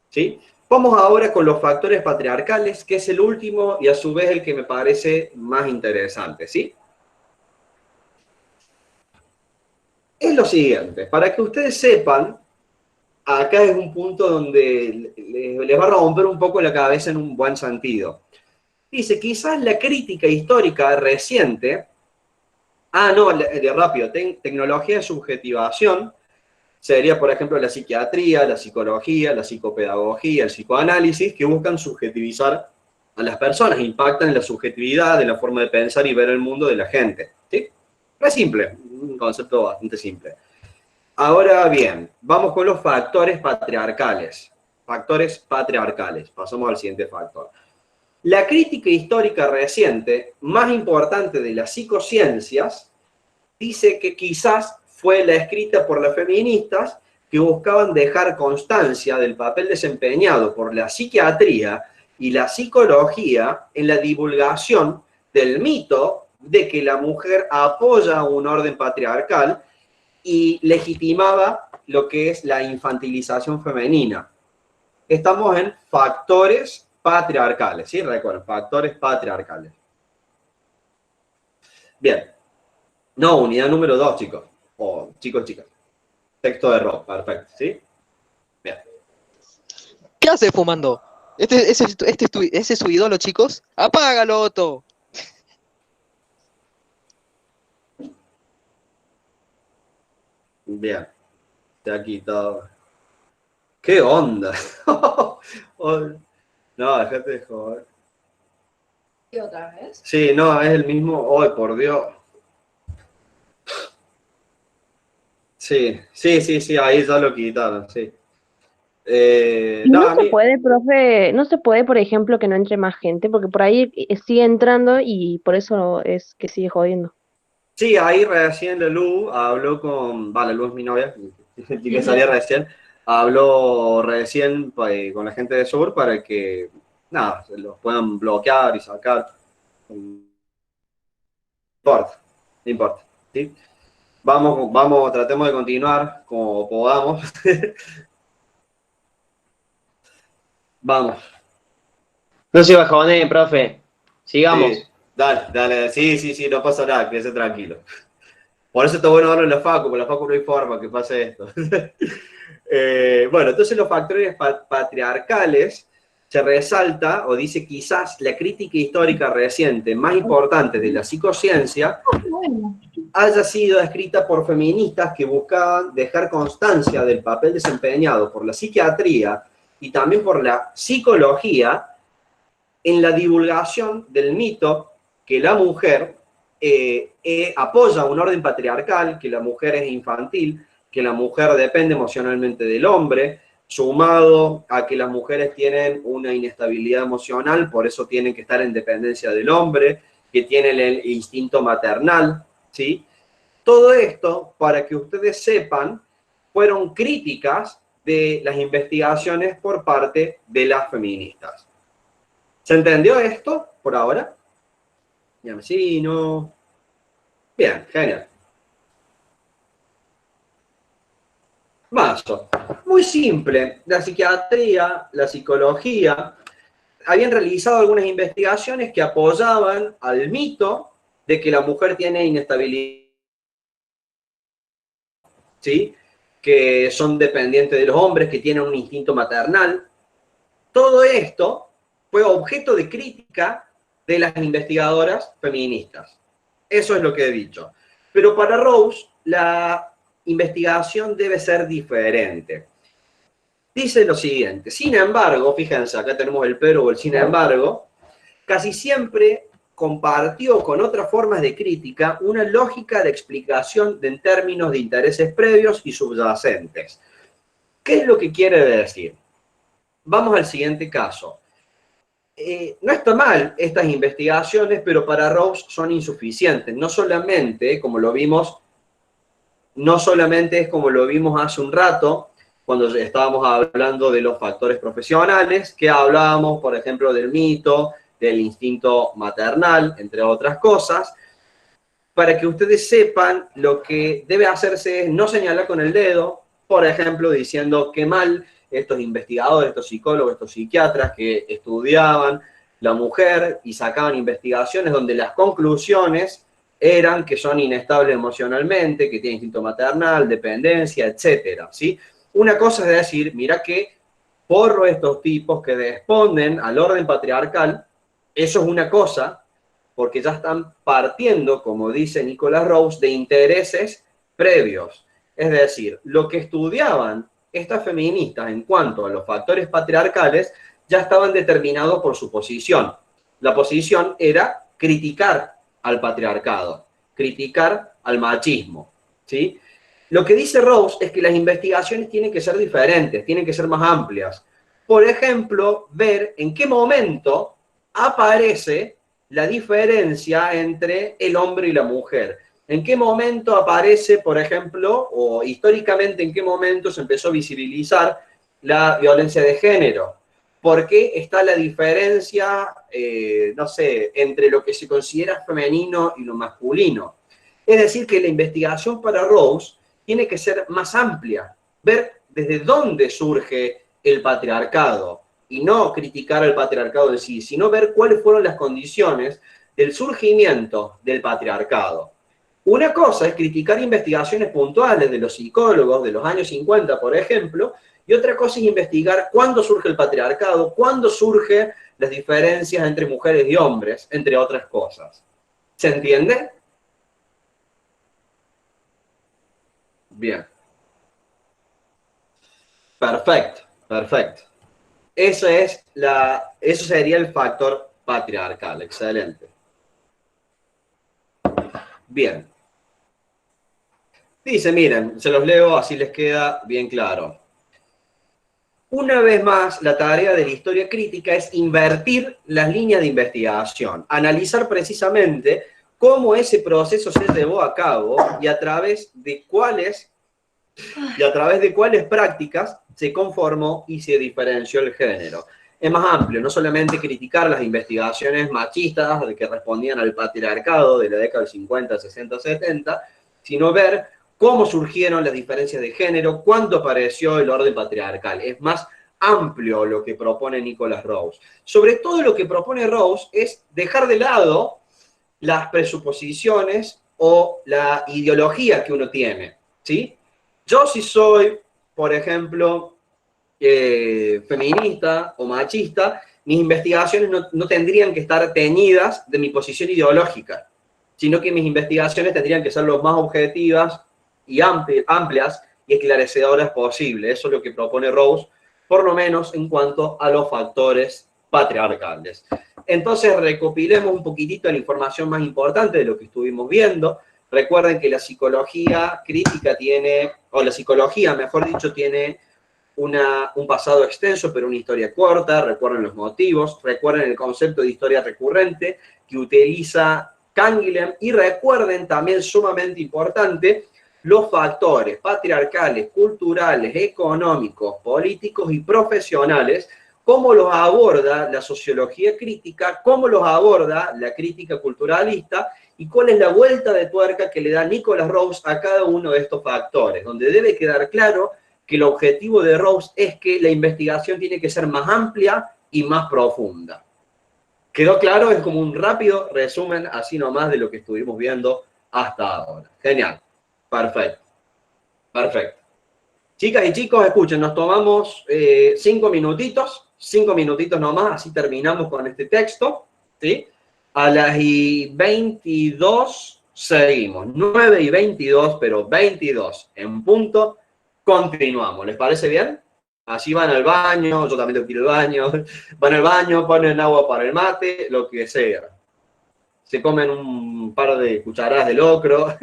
¿Sí? Vamos ahora con los factores patriarcales, que es el último y a su vez el que me parece más interesante. ¿Sí? Es lo siguiente, para que ustedes sepan, acá es un punto donde les va a romper un poco la cabeza en un buen sentido. Dice, quizás la crítica histórica reciente, rápido, tecnología de subjetivación, sería, por ejemplo, la psiquiatría, la psicología, la psicopedagogía, el psicoanálisis, que buscan subjetivizar a las personas, impactan en la subjetividad, de la forma de pensar y ver el mundo de la gente. ¿Sí? Es simple, un concepto bastante simple. Ahora bien, vamos con los factores patriarcales. Factores patriarcales. Pasamos al siguiente factor. La crítica histórica reciente, más importante de las psicociencias, dice que quizás fue la escrita por las feministas que buscaban dejar constancia del papel desempeñado por la psiquiatría y la psicología en la divulgación del mito de que la mujer apoya un orden patriarcal y legitimaba lo que es la infantilización femenina. Estamos en factores patriarcales, ¿sí? Recuerden, factores patriarcales. Bien. No, unidad número 2, chicos. O chicos, chicas. Texto de rock, perfecto, ¿sí? Bien. ¿Qué hace fumando? ¿Ese es su ídolo, chicos? ¡Apágalo, Otto! Bien, te ha quitado. ¿Qué onda? Oh, no, déjate de joder. ¿Y otra vez? Sí, no, es el mismo. ¡Ay, por Dios! Sí, sí, sí, sí, ahí ya lo quitaron, sí. Y No, no a se mí, puede, profe, no se puede, por ejemplo, que no entre más gente, porque por ahí sigue entrando y por eso es que sigue jodiendo. sí, ahí recién Lelu habló con, vale, Lelu es mi novia, que salía recién, habló recién con la gente de Sur para que, nada, se los puedan bloquear y sacar. No importa, no importa, ¿sí? Vamos, vamos, tratemos de continuar como podamos. Vamos, No se bajonee, profe. sí, Sigamos. dale, dale, sí, sí, sí, no pasa nada, quédese tranquilo. Por eso está bueno darlo en la facu, porque en la facu no hay forma que pase esto. Bueno, entonces los factores patriarcales se resalta o dice quizás la crítica histórica reciente más importante de la psicociencia Bueno, haya sido escrita por feministas que buscaban dejar constancia del papel desempeñado por la psiquiatría y también por la psicología en la divulgación del mito que la mujer apoya un orden patriarcal, que la mujer es infantil, que la mujer depende emocionalmente del hombre, sumado a que las mujeres tienen una inestabilidad emocional, por eso tienen que estar en dependencia del hombre, que tienen el instinto maternal, ¿sí? Todo esto, para que ustedes sepan, fueron críticas de las investigaciones por parte de las feministas. ¿Se entendió esto por ahora? Dígame sí, no. Bien, genial. Mazo. Muy simple. La psiquiatría, la psicología, habían realizado algunas investigaciones que apoyaban al mito de que la mujer tiene inestabilidad, ¿sí? Que son dependientes de los hombres, que tienen un instinto maternal. Todo esto fue objeto de crítica de las investigadoras feministas. Eso es lo que he dicho. Pero para Rose, la investigación debe ser diferente. Dice lo siguiente, sin embargo, fíjense, acá tenemos el pero o el sin embargo, casi siempre compartió con otras formas de crítica una lógica de explicación en términos de intereses previos y subyacentes. ¿Qué es lo que quiere decir? Vamos al siguiente caso. No está mal estas investigaciones, pero para Rose son insuficientes. No solamente, como lo vimos, no solamente es como lo vimos hace un rato, cuando estábamos hablando de los factores profesionales, que hablábamos, por ejemplo, del mito, del instinto maternal, entre otras cosas. Para que ustedes sepan, lo que debe hacerse es no señalar con el dedo, por ejemplo, diciendo qué mal estos investigadores, estos psicólogos, estos psiquiatras que estudiaban la mujer y sacaban investigaciones donde las conclusiones eran que son inestables emocionalmente, que tienen instinto maternal, dependencia, etcétera, ¿sí? Una cosa es decir, mira qué porro estos tipos que responden al orden patriarcal, eso es una cosa, porque ya están partiendo, como dice Nicholas Rose, de intereses previos. Es decir, lo que estudiaban estas feministas en cuanto a los factores patriarcales ya estaban determinados por su posición. La posición era criticar al patriarcado, criticar al machismo, ¿sí? Lo que dice Rose es que las investigaciones tienen que ser diferentes, tienen que ser más amplias. Por ejemplo, ver en qué momento aparece la diferencia entre el hombre y la mujer. ¿En qué momento aparece, por ejemplo, o históricamente en qué momento se empezó a visibilizar la violencia de género? ¿Por qué está la diferencia, no sé, entre lo que se considera femenino y lo masculino? Es decir, que la investigación para Rose tiene que ser más amplia, ver desde dónde surge el patriarcado y no criticar al patriarcado en sí, sino ver cuáles fueron las condiciones del surgimiento del patriarcado. Una cosa es criticar investigaciones puntuales de los psicólogos de los años 50, por ejemplo, Y otra cosa es investigar cuándo surge el patriarcado, cuándo surgen las diferencias entre mujeres y hombres, entre otras cosas. ¿Se entiende? Bien. Perfecto, perfecto. Eso sería el factor patriarcal. Excelente. Bien. Dice, miren, se los leo, así les queda bien claro. Una vez más, la tarea de la historia crítica es invertir las líneas de investigación, analizar precisamente cómo ese proceso se llevó a cabo y a través de cuáles prácticas se conformó y se diferenció el género. Es más amplio, no solamente criticar las investigaciones machistas que respondían al patriarcado de la década del 50, 60, 70, sino ver cómo surgieron las diferencias de género, cuándo apareció el orden patriarcal. Es más amplio lo que propone Nicholas Rawls. Sobre todo lo que propone Rawls es dejar de lado las presuposiciones o la ideología que uno tiene, ¿sí? Yo si soy, por ejemplo, feminista o machista, mis investigaciones no tendrían que estar teñidas de mi posición ideológica, sino que mis investigaciones tendrían que ser lo más objetivas y amplias y esclarecedoras posible. Eso es lo que propone Rawls, por lo menos en cuanto a los factores patriarcales. Entonces, recopilemos un poquitito la información más importante de lo que estuvimos viendo. Recuerden que la psicología crítica tiene, o la psicología, mejor dicho, tiene un pasado extenso, pero una historia corta. Recuerden los motivos, recuerden el concepto de historia recurrente que utiliza Canguilhem, y recuerden también, sumamente importante, los factores patriarcales, culturales, económicos, políticos y profesionales, cómo los aborda la sociología crítica, cómo los aborda la crítica culturalista, y cuál es la vuelta de tuerca que le da Nicholas Rawls a cada uno de estos factores, donde debe quedar claro que el objetivo de Rawls es que la investigación tiene que ser más amplia y más profunda. ¿Quedó claro? Es como un rápido resumen, así nomás, de lo que estuvimos viendo hasta ahora. Genial. Perfecto. Perfecto. Chicas y chicos, escuchen, nos tomamos 5 minutitos nomás, así terminamos con este texto, ¿sí? A las 22 seguimos, 9:22, pero 22 en punto, continuamos. ¿Les parece bien? Así van al baño, yo también tengo que ir al baño, van al baño, ponen agua para el mate, lo que sea. Se comen un par de cucharadas de locro.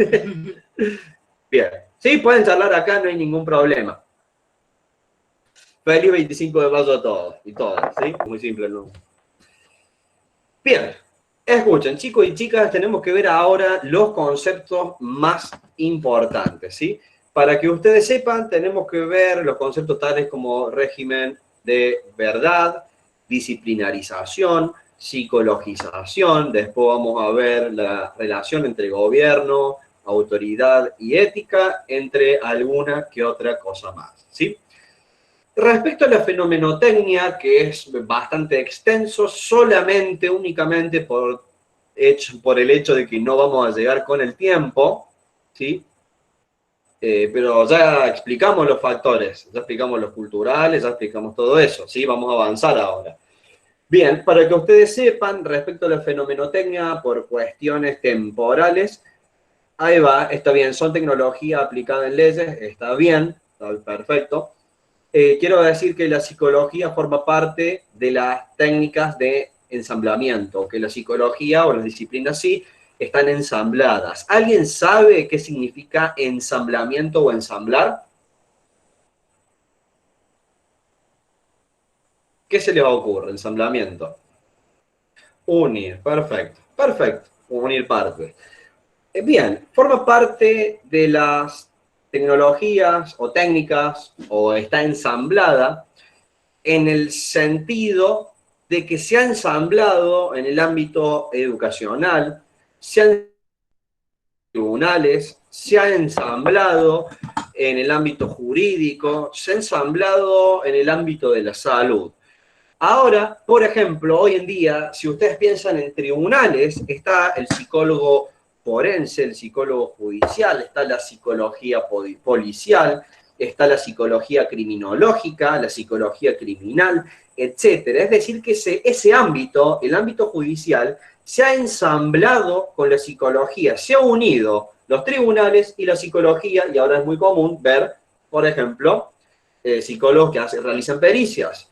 Bien. Sí, pueden charlar acá, no hay ningún problema. Feliz 25 de mayo a todos y todas, ¿sí? Muy simple, ¿no? Bien. Escuchen, chicos y chicas, tenemos que ver ahora los conceptos más importantes, ¿sí? Para que ustedes sepan, tenemos que ver los conceptos tales como régimen de verdad, disciplinarización, psicologización, después vamos a ver la relación entre gobierno, autoridad y ética, entre alguna que otra cosa más, ¿sí? Respecto a la fenomenotecnia, que es bastante extenso, únicamente por el hecho de que no vamos a llegar con el tiempo, ¿sí? Pero ya explicamos los factores, ya explicamos los culturales, ya explicamos todo eso, ¿sí? Vamos a avanzar ahora. Bien, para que ustedes sepan, respecto a la fenomenotecnia, por cuestiones temporales, ahí va, está bien, son tecnología aplicada en leyes, está bien, está perfecto. Quiero decir que la psicología forma parte de las técnicas de ensamblamiento, que la psicología o las disciplinas sí están ensambladas. ¿Alguien sabe qué significa ensamblamiento o ensamblar? ¿Qué se les ocurre? Ensamblamiento. Unir, perfecto, perfecto, unir partes. Bien, forma parte de las tecnologías o técnicas, o está ensamblada en el sentido de que se ha ensamblado en el ámbito educacional, se han tribunales, se ha ensamblado en el ámbito jurídico, se ha ensamblado en el ámbito de la salud. Ahora, por ejemplo, hoy en día, si ustedes piensan en tribunales, está el psicólogo forense, el psicólogo judicial, está la psicología policial, está la psicología criminológica, la psicología criminal, etcétera. Es decir, que ese ámbito, el ámbito judicial, se ha ensamblado con la psicología, se ha unido los tribunales y la psicología, y ahora es muy común ver, por ejemplo, psicólogos que realizan pericias.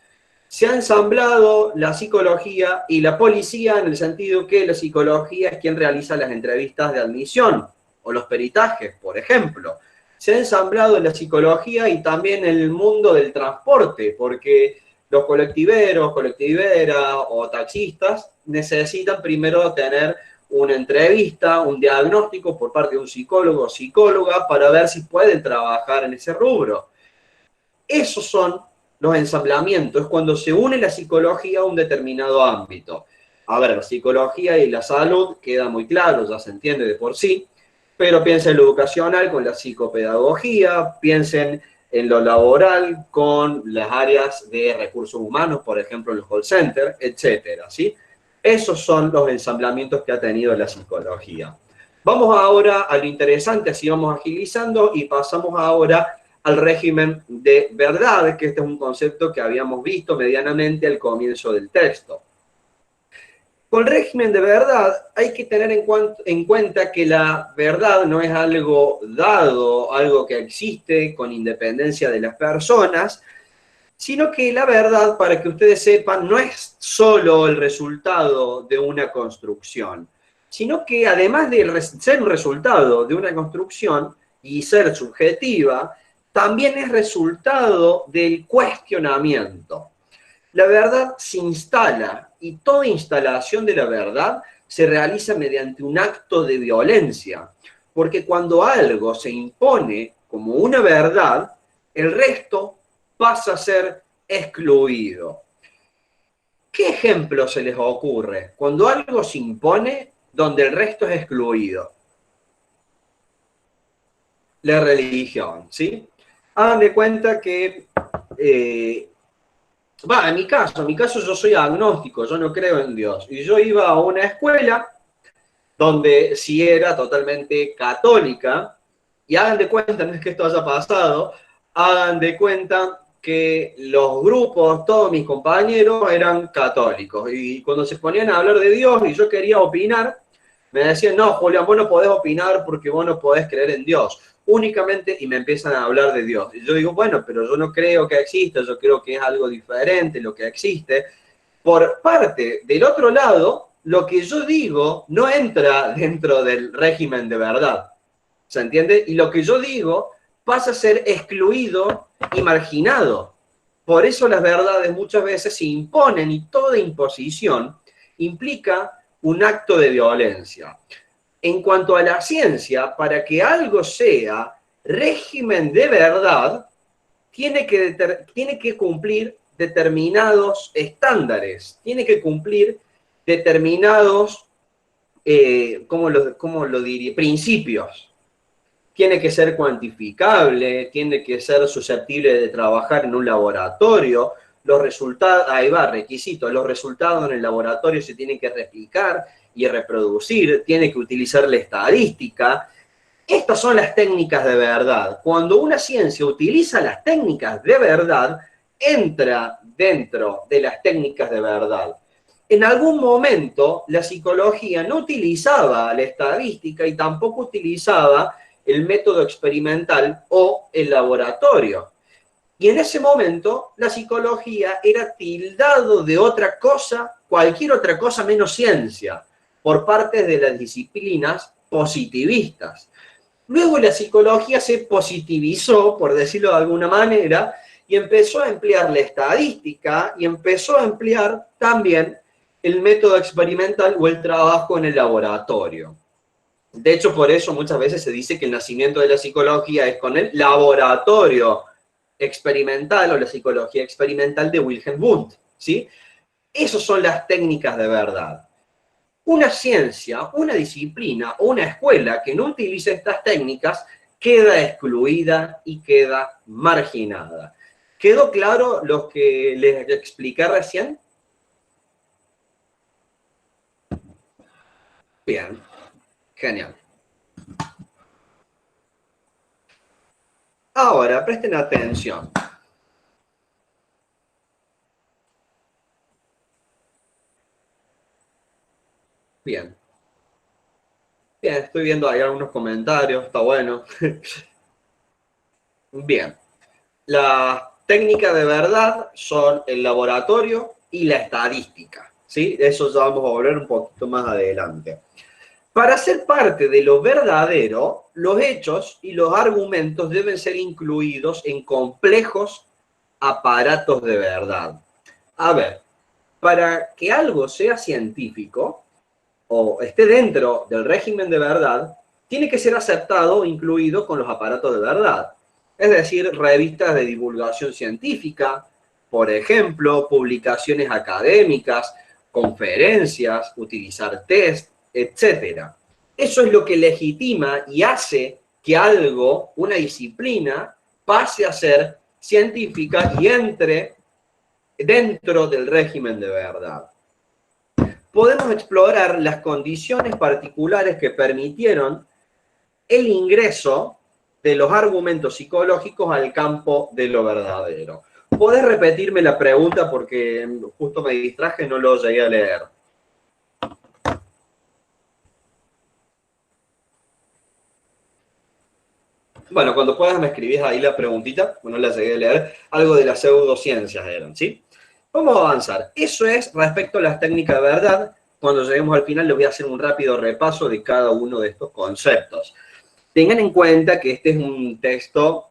Se ha ensamblado la psicología y la policía en el sentido que la psicología es quien realiza las entrevistas de admisión o los peritajes, por ejemplo. Se ha ensamblado la psicología y también el mundo del transporte, porque los colectiveros, colectiveras o taxistas necesitan primero tener una entrevista, un diagnóstico por parte de un psicólogo o psicóloga para ver si pueden trabajar en ese rubro. Esos son los ensamblamientos, es cuando se une la psicología a un determinado ámbito. A ver, la psicología y la salud queda muy claro, ya se entiende de por sí, pero piensen en lo educacional con la psicopedagogía, piensen en lo laboral con las áreas de recursos humanos, por ejemplo, en los call centers, etcétera, ¿sí? Esos son los ensamblamientos que ha tenido la psicología. Vamos ahora a lo interesante, así vamos agilizando y pasamos ahora al régimen de verdad, que este es un concepto que habíamos visto medianamente al comienzo del texto. Con el régimen de verdad hay que tener en cuenta que la verdad no es algo dado, algo que existe con independencia de las personas, sino que la verdad, para que ustedes sepan, no es solo el resultado de una construcción, sino que además de ser un resultado de una construcción y ser subjetiva, también es resultado del cuestionamiento. La verdad se instala y toda instalación de la verdad se realiza mediante un acto de violencia, porque cuando algo se impone como una verdad, el resto pasa a ser excluido. ¿Qué ejemplo se les ocurre cuando algo se impone donde el resto es excluido? La religión, ¿sí? Hagan de cuenta que en mi caso yo soy agnóstico, yo no creo en Dios. Y yo iba a una escuela donde sí era totalmente católica, y hagan de cuenta, no es que esto haya pasado, hagan de cuenta que los grupos, todos mis compañeros eran católicos. Y cuando se ponían a hablar de Dios y yo quería opinar, me decían, no, Julián, vos no podés opinar porque vos no podés creer en Dios. Únicamente, y me empiezan a hablar de Dios. Y yo digo, bueno, pero yo no creo que exista, yo creo que es algo diferente lo que existe. Por parte del otro lado, lo que yo digo no entra dentro del régimen de verdad. ¿Se entiende? Y lo que yo digo pasa a ser excluido y marginado. Por eso las verdades muchas veces se imponen y toda imposición implica un acto de violencia. En cuanto a la ciencia, para que algo sea régimen de verdad, tiene que cumplir determinados estándares, tiene que cumplir determinados, ¿cómo lo diría? Principios. Tiene que ser cuantificable, tiene que ser susceptible de trabajar en un laboratorio, los resultados, ahí va, requisitos, los resultados en el laboratorio se tienen que replicar y reproducir, tiene que utilizar la estadística. Estas son las técnicas de verdad. Cuando una ciencia utiliza las técnicas de verdad, entra dentro de las técnicas de verdad. En algún momento, la psicología no utilizaba la estadística y tampoco utilizaba el método experimental o el laboratorio. Y en ese momento, la psicología era tildado de otra cosa, cualquier otra cosa menos ciencia, por parte de las disciplinas positivistas. Luego la psicología se positivizó, por decirlo de alguna manera, y empezó a emplear la estadística y empezó a emplear también el método experimental o el trabajo en el laboratorio. De hecho, por eso muchas veces se dice que el nacimiento de la psicología es con el laboratorio experimental o la psicología experimental de Wilhelm Wundt, ¿sí? Esas son las técnicas de verdad. Una ciencia, una disciplina o una escuela que no utilice estas técnicas queda excluida y queda marginada. ¿Quedó claro lo que les expliqué recién? Bien, genial. Ahora, presten atención. Bien. Bien, estoy viendo ahí algunos comentarios, está bueno. Bien. Las técnicas de verdad son el laboratorio y la estadística, ¿sí? Eso ya vamos a volver un poquito más adelante. Para ser parte de lo verdadero, los hechos y los argumentos deben ser incluidos en complejos aparatos de verdad. A ver, para que algo sea científico o esté dentro del régimen de verdad, tiene que ser aceptado o incluido con los aparatos de verdad. Es decir, revistas de divulgación científica, por ejemplo, publicaciones académicas, conferencias, utilizar test, etc. Eso es lo que legitima y hace que algo, una disciplina, pase a ser científica y entre dentro del régimen de verdad. Podemos explorar las condiciones particulares que permitieron el ingreso de los argumentos psicológicos al campo de lo verdadero. ¿Podés repetirme la pregunta? Porque justo me distraje y no lo llegué a leer. Bueno, cuando puedas me escribís ahí la preguntita, no la llegué a leer. Algo de las pseudociencias eran, ¿sí? Vamos a avanzar. Eso es respecto a las técnicas de verdad. Cuando lleguemos al final les voy a hacer un rápido repaso de cada uno de estos conceptos. Tengan en cuenta que este es un texto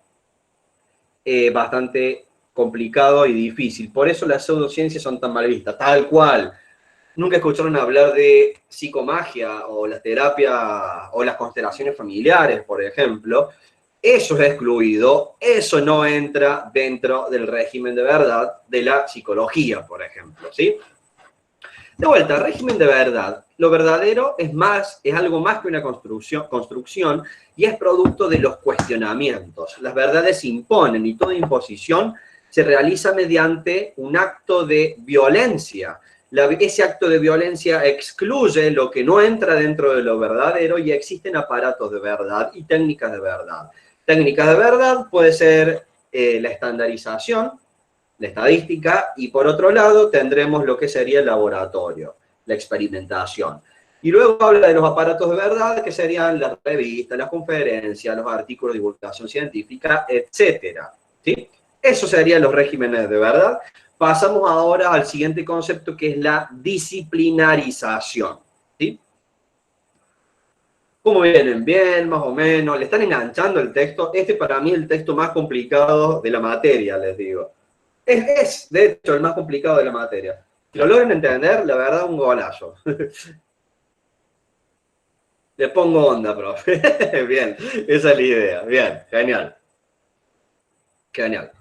bastante complicado y difícil. Por eso las pseudociencias son tan mal vistas, tal cual. Nunca escucharon hablar de psicomagia o la terapia o las constelaciones familiares, por ejemplo. Eso es excluido, eso no entra dentro del régimen de verdad de la psicología, por ejemplo, ¿sí? De vuelta, régimen de verdad. Lo verdadero es algo más que una construcción y es producto de los cuestionamientos. Las verdades se imponen y toda imposición se realiza mediante un acto de violencia. Ese acto de violencia excluye lo que no entra dentro de lo verdadero y existen aparatos de verdad y técnicas de verdad. Técnicas de verdad puede ser la estandarización, la estadística, y por otro lado tendremos lo que sería el laboratorio, la experimentación. Y luego habla de los aparatos de verdad, que serían las revistas, las conferencias, los artículos de divulgación científica, etc. ¿Sí? Eso serían los regímenes de verdad. Pasamos ahora al siguiente concepto, que es la disciplinarización. ¿Sí? ¿Cómo vienen? Bien, más o menos. ¿Le están enganchando el texto? Este para mí es el texto más complicado de la materia, les digo. Es, de hecho, el más complicado de la materia. Si lo logran entender, la verdad, un golazo. Le pongo onda, profe. Bien, esa es la idea. Bien, genial. Genial.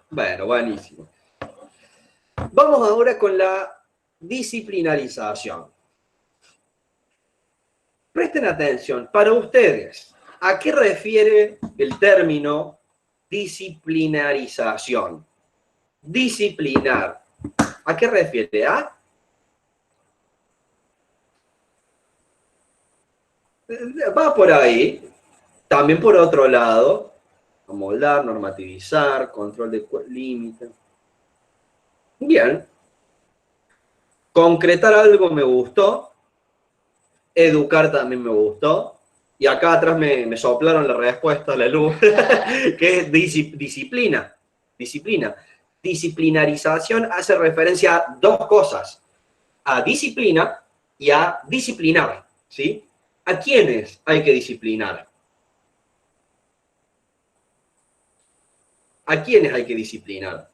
Bueno, buenísimo. Vamos ahora con la disciplinarización. Presten atención, para ustedes, ¿a qué refiere el término disciplinarización? Disciplinar. ¿A qué refiere? ¿A? Va por ahí. También por otro lado, amoldar, normativizar, control de límites. Bien. Concretar algo me gustó. Educar también me gustó. Y acá atrás me soplaron la respuesta, la luz, que es disciplina. Disciplina. Disciplinarización hace referencia a dos cosas. A disciplina y a disciplinar. ¿Sí? ¿A quiénes hay que disciplinar? ¿A quiénes hay que disciplinar?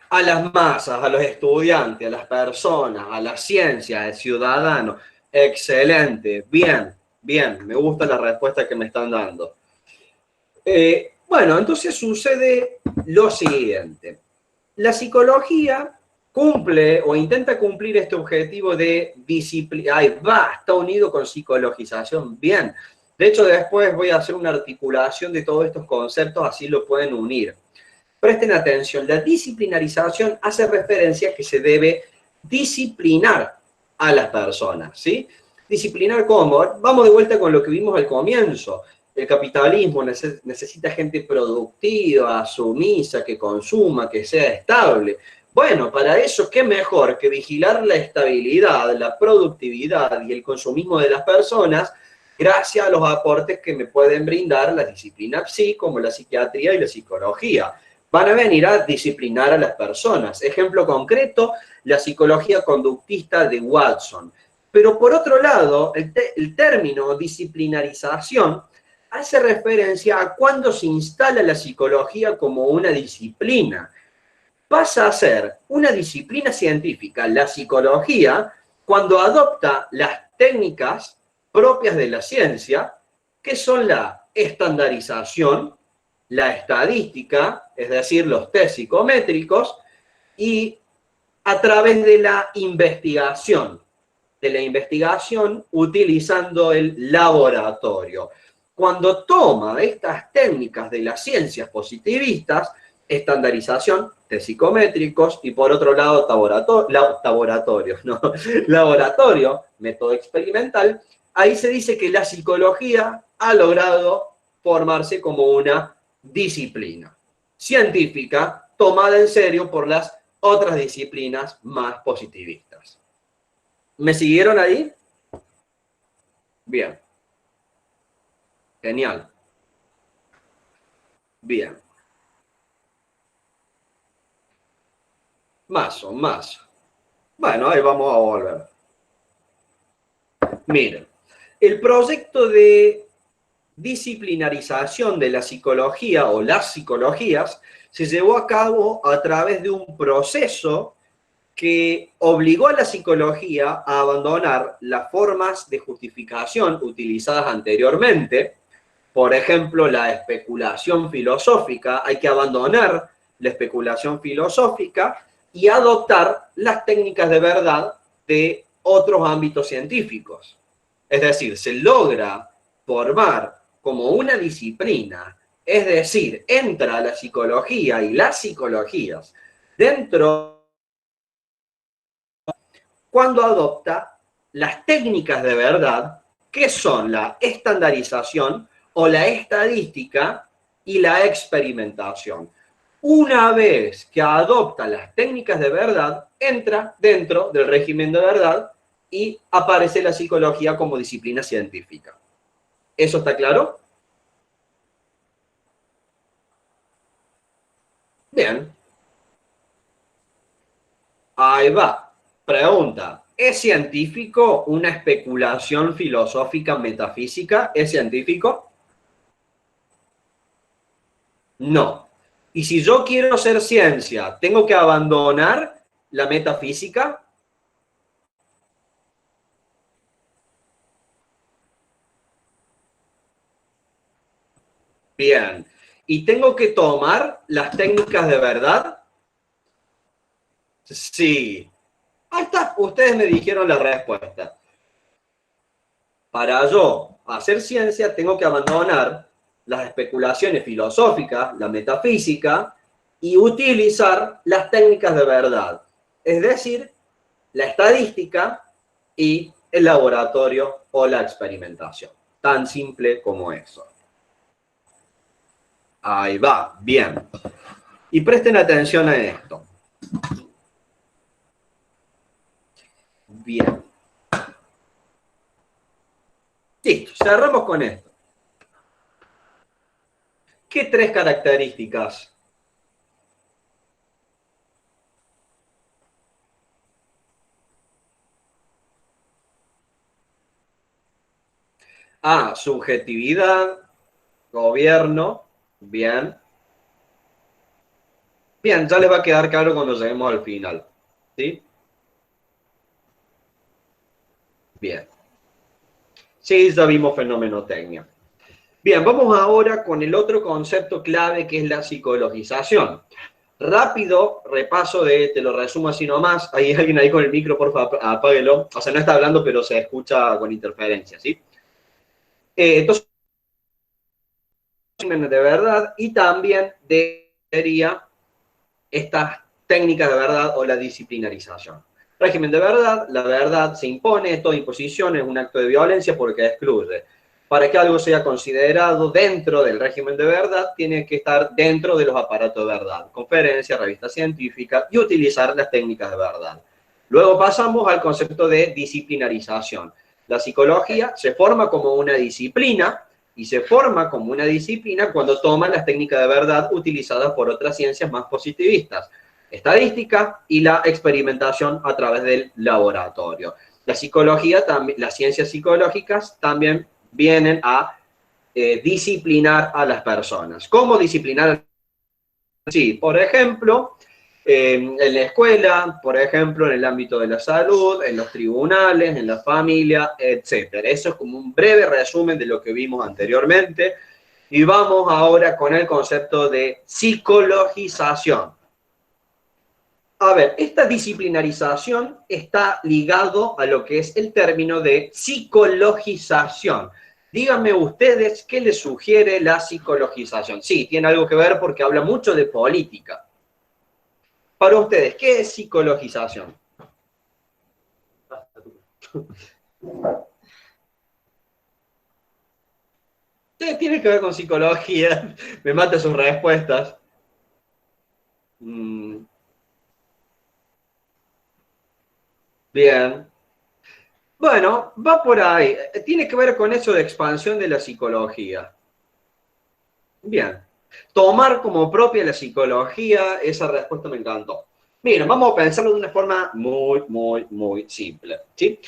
A las masas, a los estudiantes, a las personas, a la ciencia, al ciudadano. Excelente, bien, bien, me gusta la respuesta que me están dando. Bueno, entonces sucede lo siguiente. La psicología cumple o intenta cumplir este objetivo de disciplina. Ahí va, está unido con psicologización, bien. De hecho, después voy a hacer una articulación de todos estos conceptos, así lo pueden unir. Presten atención, la disciplinarización hace referencia a que se debe disciplinar a las personas, ¿sí? Disciplinar cómo, vamos de vuelta con lo que vimos al comienzo. El capitalismo necesita gente productiva, sumisa, que consuma, que sea estable. Bueno, para eso, ¿qué mejor que vigilar la estabilidad, la productividad y el consumismo de las personas gracias a los aportes que me pueden brindar la disciplina psi, como la psiquiatría y la psicología? Van a venir a disciplinar a las personas. Ejemplo concreto, la psicología conductista de Watson. Pero por otro lado, el término disciplinarización hace referencia a cuando se instala la psicología como una disciplina. Pasa a ser una disciplina científica, la psicología, cuando adopta las técnicas propias de la ciencia, que son la estandarización, la estadística, es decir, los test psicométricos, y a través de la investigación utilizando el laboratorio. Cuando toma estas técnicas de las ciencias positivistas, estandarización, test psicométricos, y por otro lado, laboratorio, método experimental, ahí se dice que la psicología ha logrado formarse como una disciplina científica tomada en serio por las otras disciplinas más positivistas. ¿Me siguieron ahí? Bien. Genial. Bien. Más o más. Bueno, ahí vamos a volver. Miren, el proyecto de disciplinarización de la psicología o las psicologías se llevó a cabo a través de un proceso que obligó a la psicología a abandonar las formas de justificación utilizadas anteriormente. Por ejemplo, la especulación filosófica. Hay que abandonar la especulación filosófica y adoptar las técnicas de verdad de otros ámbitos científicos. Es decir, se logra formar como una disciplina, es decir, entra la psicología y las psicologías dentro cuando adopta las técnicas de verdad, que son la estandarización o la estadística y la experimentación. Una vez que adopta las técnicas de verdad, entra dentro del régimen de verdad y aparece la psicología como disciplina científica. ¿Eso está claro? Bien. Ahí va. Pregunta. ¿Es científico una especulación filosófica metafísica? ¿Es científico? No. Y si yo quiero ser ciencia, ¿tengo que abandonar la metafísica? Bien. ¿Y tengo que tomar las técnicas de verdad? Sí. Ahí está, ustedes me dijeron la respuesta. Para yo hacer ciencia tengo que abandonar las especulaciones filosóficas, la metafísica, y utilizar las técnicas de verdad. Es decir, la estadística y el laboratorio o la experimentación. Tan simple como eso. Ahí va, bien. Y presten atención a esto. Bien. Listo, cerramos con esto. ¿Qué tres características? Ah, subjetividad, gobierno, bien. Bien, ya les va a quedar claro cuando lleguemos al final. ¿Sí? Bien. Sí, ya vimos fenomenotecnia. Bien, vamos ahora con el otro concepto clave que es la psicologización. Rápido repaso te lo resumo así nomás. Hay alguien ahí con el micro, por favor, apáguelo. O sea, no está hablando, pero se escucha con interferencia, ¿sí? Entonces, de verdad y también sería estas técnicas de verdad o la disciplinarización. Régimen de verdad, la verdad se impone, toda imposición es un acto de violencia porque excluye. Para que algo sea considerado dentro del régimen de verdad, tiene que estar dentro de los aparatos de verdad, conferencias, revistas científicas y utilizar las técnicas de verdad. Luego pasamos al concepto de disciplinarización. La psicología se forma como una disciplina y se forma como una disciplina cuando toma las técnicas de verdad utilizadas por otras ciencias más positivistas, estadística y la experimentación a través del laboratorio. La psicología, las ciencias psicológicas también vienen a disciplinar a las personas. ¿Cómo disciplinar? Sí, por ejemplo, en la escuela, por ejemplo, en el ámbito de la salud, en los tribunales, en la familia, etcétera. Eso es como un breve resumen de lo que vimos anteriormente. Y vamos ahora con el concepto de psicologización. A ver, esta disciplinarización está ligado a lo que es el término de psicologización. Díganme ustedes qué les sugiere la psicologización. Sí, tiene algo que ver porque habla mucho de política. Para ustedes, ¿qué es psicologización? Sí, tiene que ver con psicología. Me mata sus respuestas. Bien. Bueno, va por ahí. Tiene que ver con eso de expansión de la psicología. Bien. Tomar como propia la psicología, esa respuesta me encantó. Miren, vamos a pensarlo de una forma muy simple, ¿sí?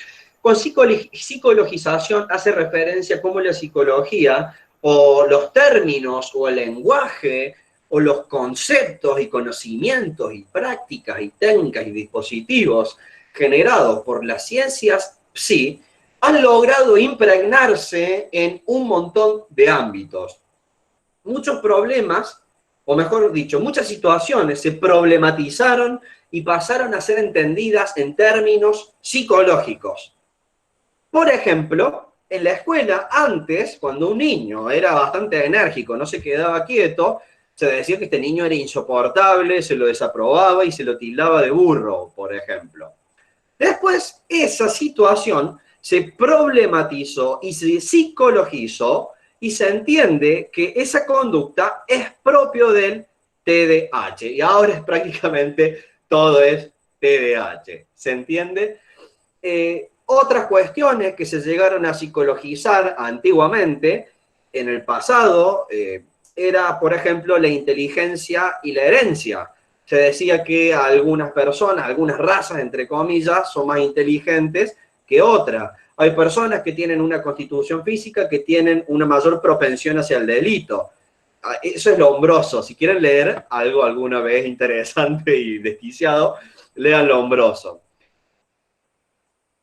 Con psicologización hace referencia a cómo la psicología o los términos o el lenguaje o los conceptos y conocimientos y prácticas y técnicas y dispositivos generados por las ciencias psi han logrado impregnarse en un montón de ámbitos. Muchos problemas, o mejor dicho, muchas situaciones se problematizaron y pasaron a ser entendidas en términos psicológicos. Por ejemplo, en la escuela, antes, cuando un niño era bastante enérgico, no se quedaba quieto, se decía que este niño era insoportable, se lo desaprobaba y se lo tildaba de burro, por ejemplo. Después, esa situación se problematizó y se psicologizó y se entiende que esa conducta es propio del TDAH. Y ahora es prácticamente todo es TDAH. ¿Se entiende? Otras cuestiones que se llegaron a psicologizar antiguamente, en el pasado, era, por ejemplo, la inteligencia y la herencia. Se decía que algunas personas, algunas razas, entre comillas, son más inteligentes que otras. Hay personas que tienen una constitución física que tienen una mayor propensión hacia el delito. Eso es Lombroso. Si quieren leer algo alguna vez interesante y desquiciado, lean Lombroso.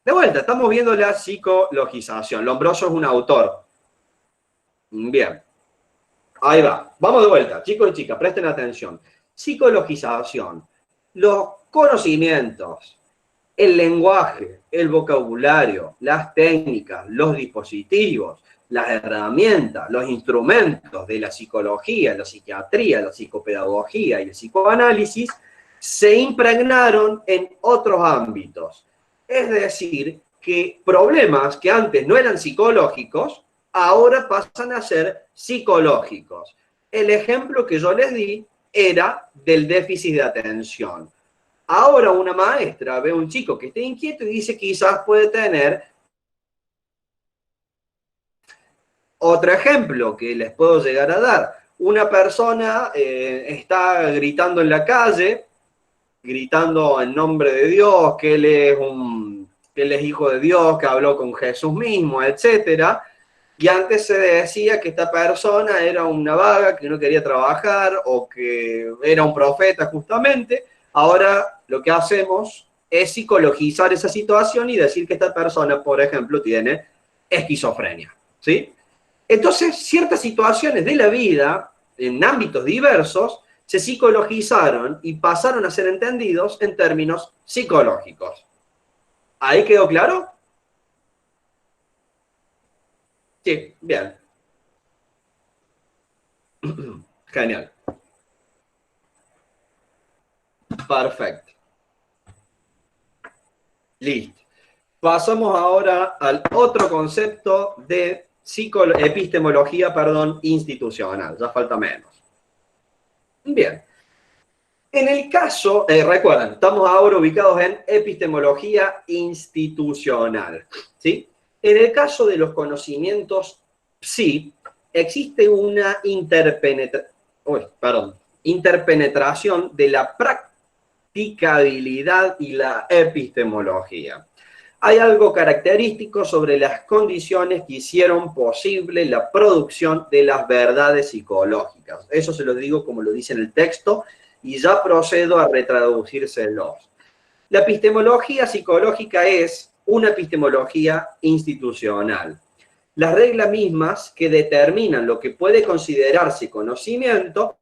De vuelta, estamos viendo la psicologización. Lombroso es un autor. Bien. Ahí va. Vamos de vuelta. Chicos y chicas, presten atención. Psicologización. Los conocimientos, el lenguaje, el vocabulario, las técnicas, los dispositivos, las herramientas, los instrumentos de la psicología, la psiquiatría, la psicopedagogía y el psicoanálisis se impregnaron en otros ámbitos. Es decir, que problemas que antes no eran psicológicos, ahora pasan a ser psicológicos. El ejemplo que yo les di era del déficit de atención. Ahora una maestra ve a un chico que esté inquieto y dice quizás puede tener. Otro ejemplo que les puedo llegar a dar. Una persona está gritando en la calle, gritando en nombre de Dios, que él es hijo de Dios, que habló con Jesús mismo, etcétera. Y antes se decía que esta persona era una vaga, que no quería trabajar o que era un profeta justamente. Ahora lo que hacemos es psicologizar esa situación y decir que esta persona, por ejemplo, tiene esquizofrenia, ¿sí? Entonces, ciertas situaciones de la vida, en ámbitos diversos, se psicologizaron y pasaron a ser entendidos en términos psicológicos. ¿Ahí quedó claro? Sí, bien. Genial. Perfecto. Listo. Pasamos ahora al otro concepto de epistemología, institucional. Ya falta menos. Bien. En el caso, recuerden, estamos ahora ubicados en epistemología institucional, ¿sí? En el caso de los conocimientos psi, existe una interpenetración de la practicabilidad y la epistemología. Hay algo característico sobre las condiciones que hicieron posible la producción de las verdades psicológicas. Eso se lo digo como lo dice en el texto, y ya procedo a retraducírselos. La epistemología psicológica es una epistemología institucional. Las reglas mismas que determinan lo que puede considerarse conocimiento,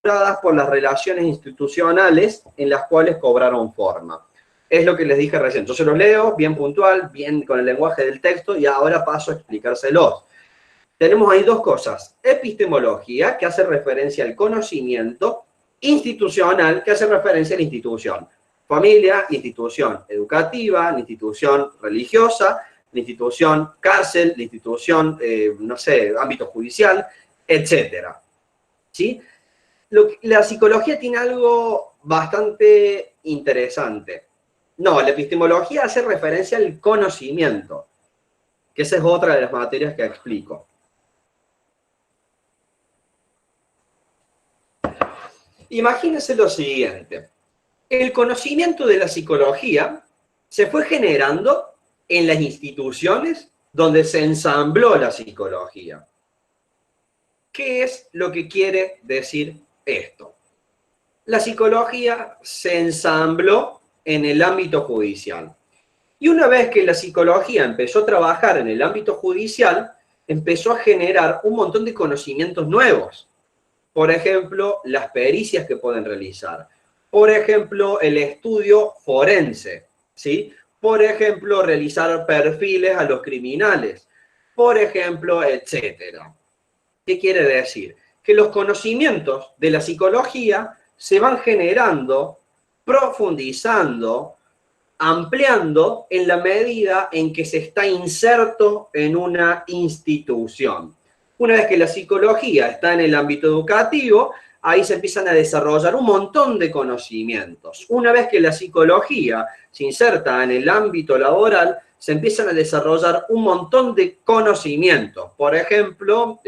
dadas por las relaciones institucionales en las cuales cobraron forma. Es lo que les dije recién. Yo se los leo, bien puntual, bien con el lenguaje del texto, y ahora paso a explicárselos. Tenemos ahí dos cosas. Epistemología, que hace referencia al conocimiento, institucional, que hace referencia a la institución. Familia, institución educativa, la institución religiosa, la institución cárcel, la institución, no sé, ámbito judicial, etc. ¿Sí? La psicología tiene algo bastante interesante. No, la epistemología hace referencia al conocimiento, que esa es otra de las materias que explico. Imagínense lo siguiente. El conocimiento de la psicología se fue generando en las instituciones donde se ensambló la psicología. ¿Qué es lo que quiere decir esto? La psicología se ensambló en el ámbito judicial. Y una vez que la psicología empezó a trabajar en el ámbito judicial, empezó a generar un montón de conocimientos nuevos. Por ejemplo, las pericias que pueden realizar. Por ejemplo, el estudio forense, ¿sí? Por ejemplo, realizar perfiles a los criminales. Por ejemplo, etcétera. ¿Qué quiere decir? Que los conocimientos de la psicología se van generando, profundizando, ampliando en la medida en que se está inserto en una institución. Una vez que la psicología está en el ámbito educativo, ahí se empiezan a desarrollar un montón de conocimientos. Una vez que la psicología se inserta en el ámbito laboral, se empiezan a desarrollar un montón de conocimientos. Por ejemplo,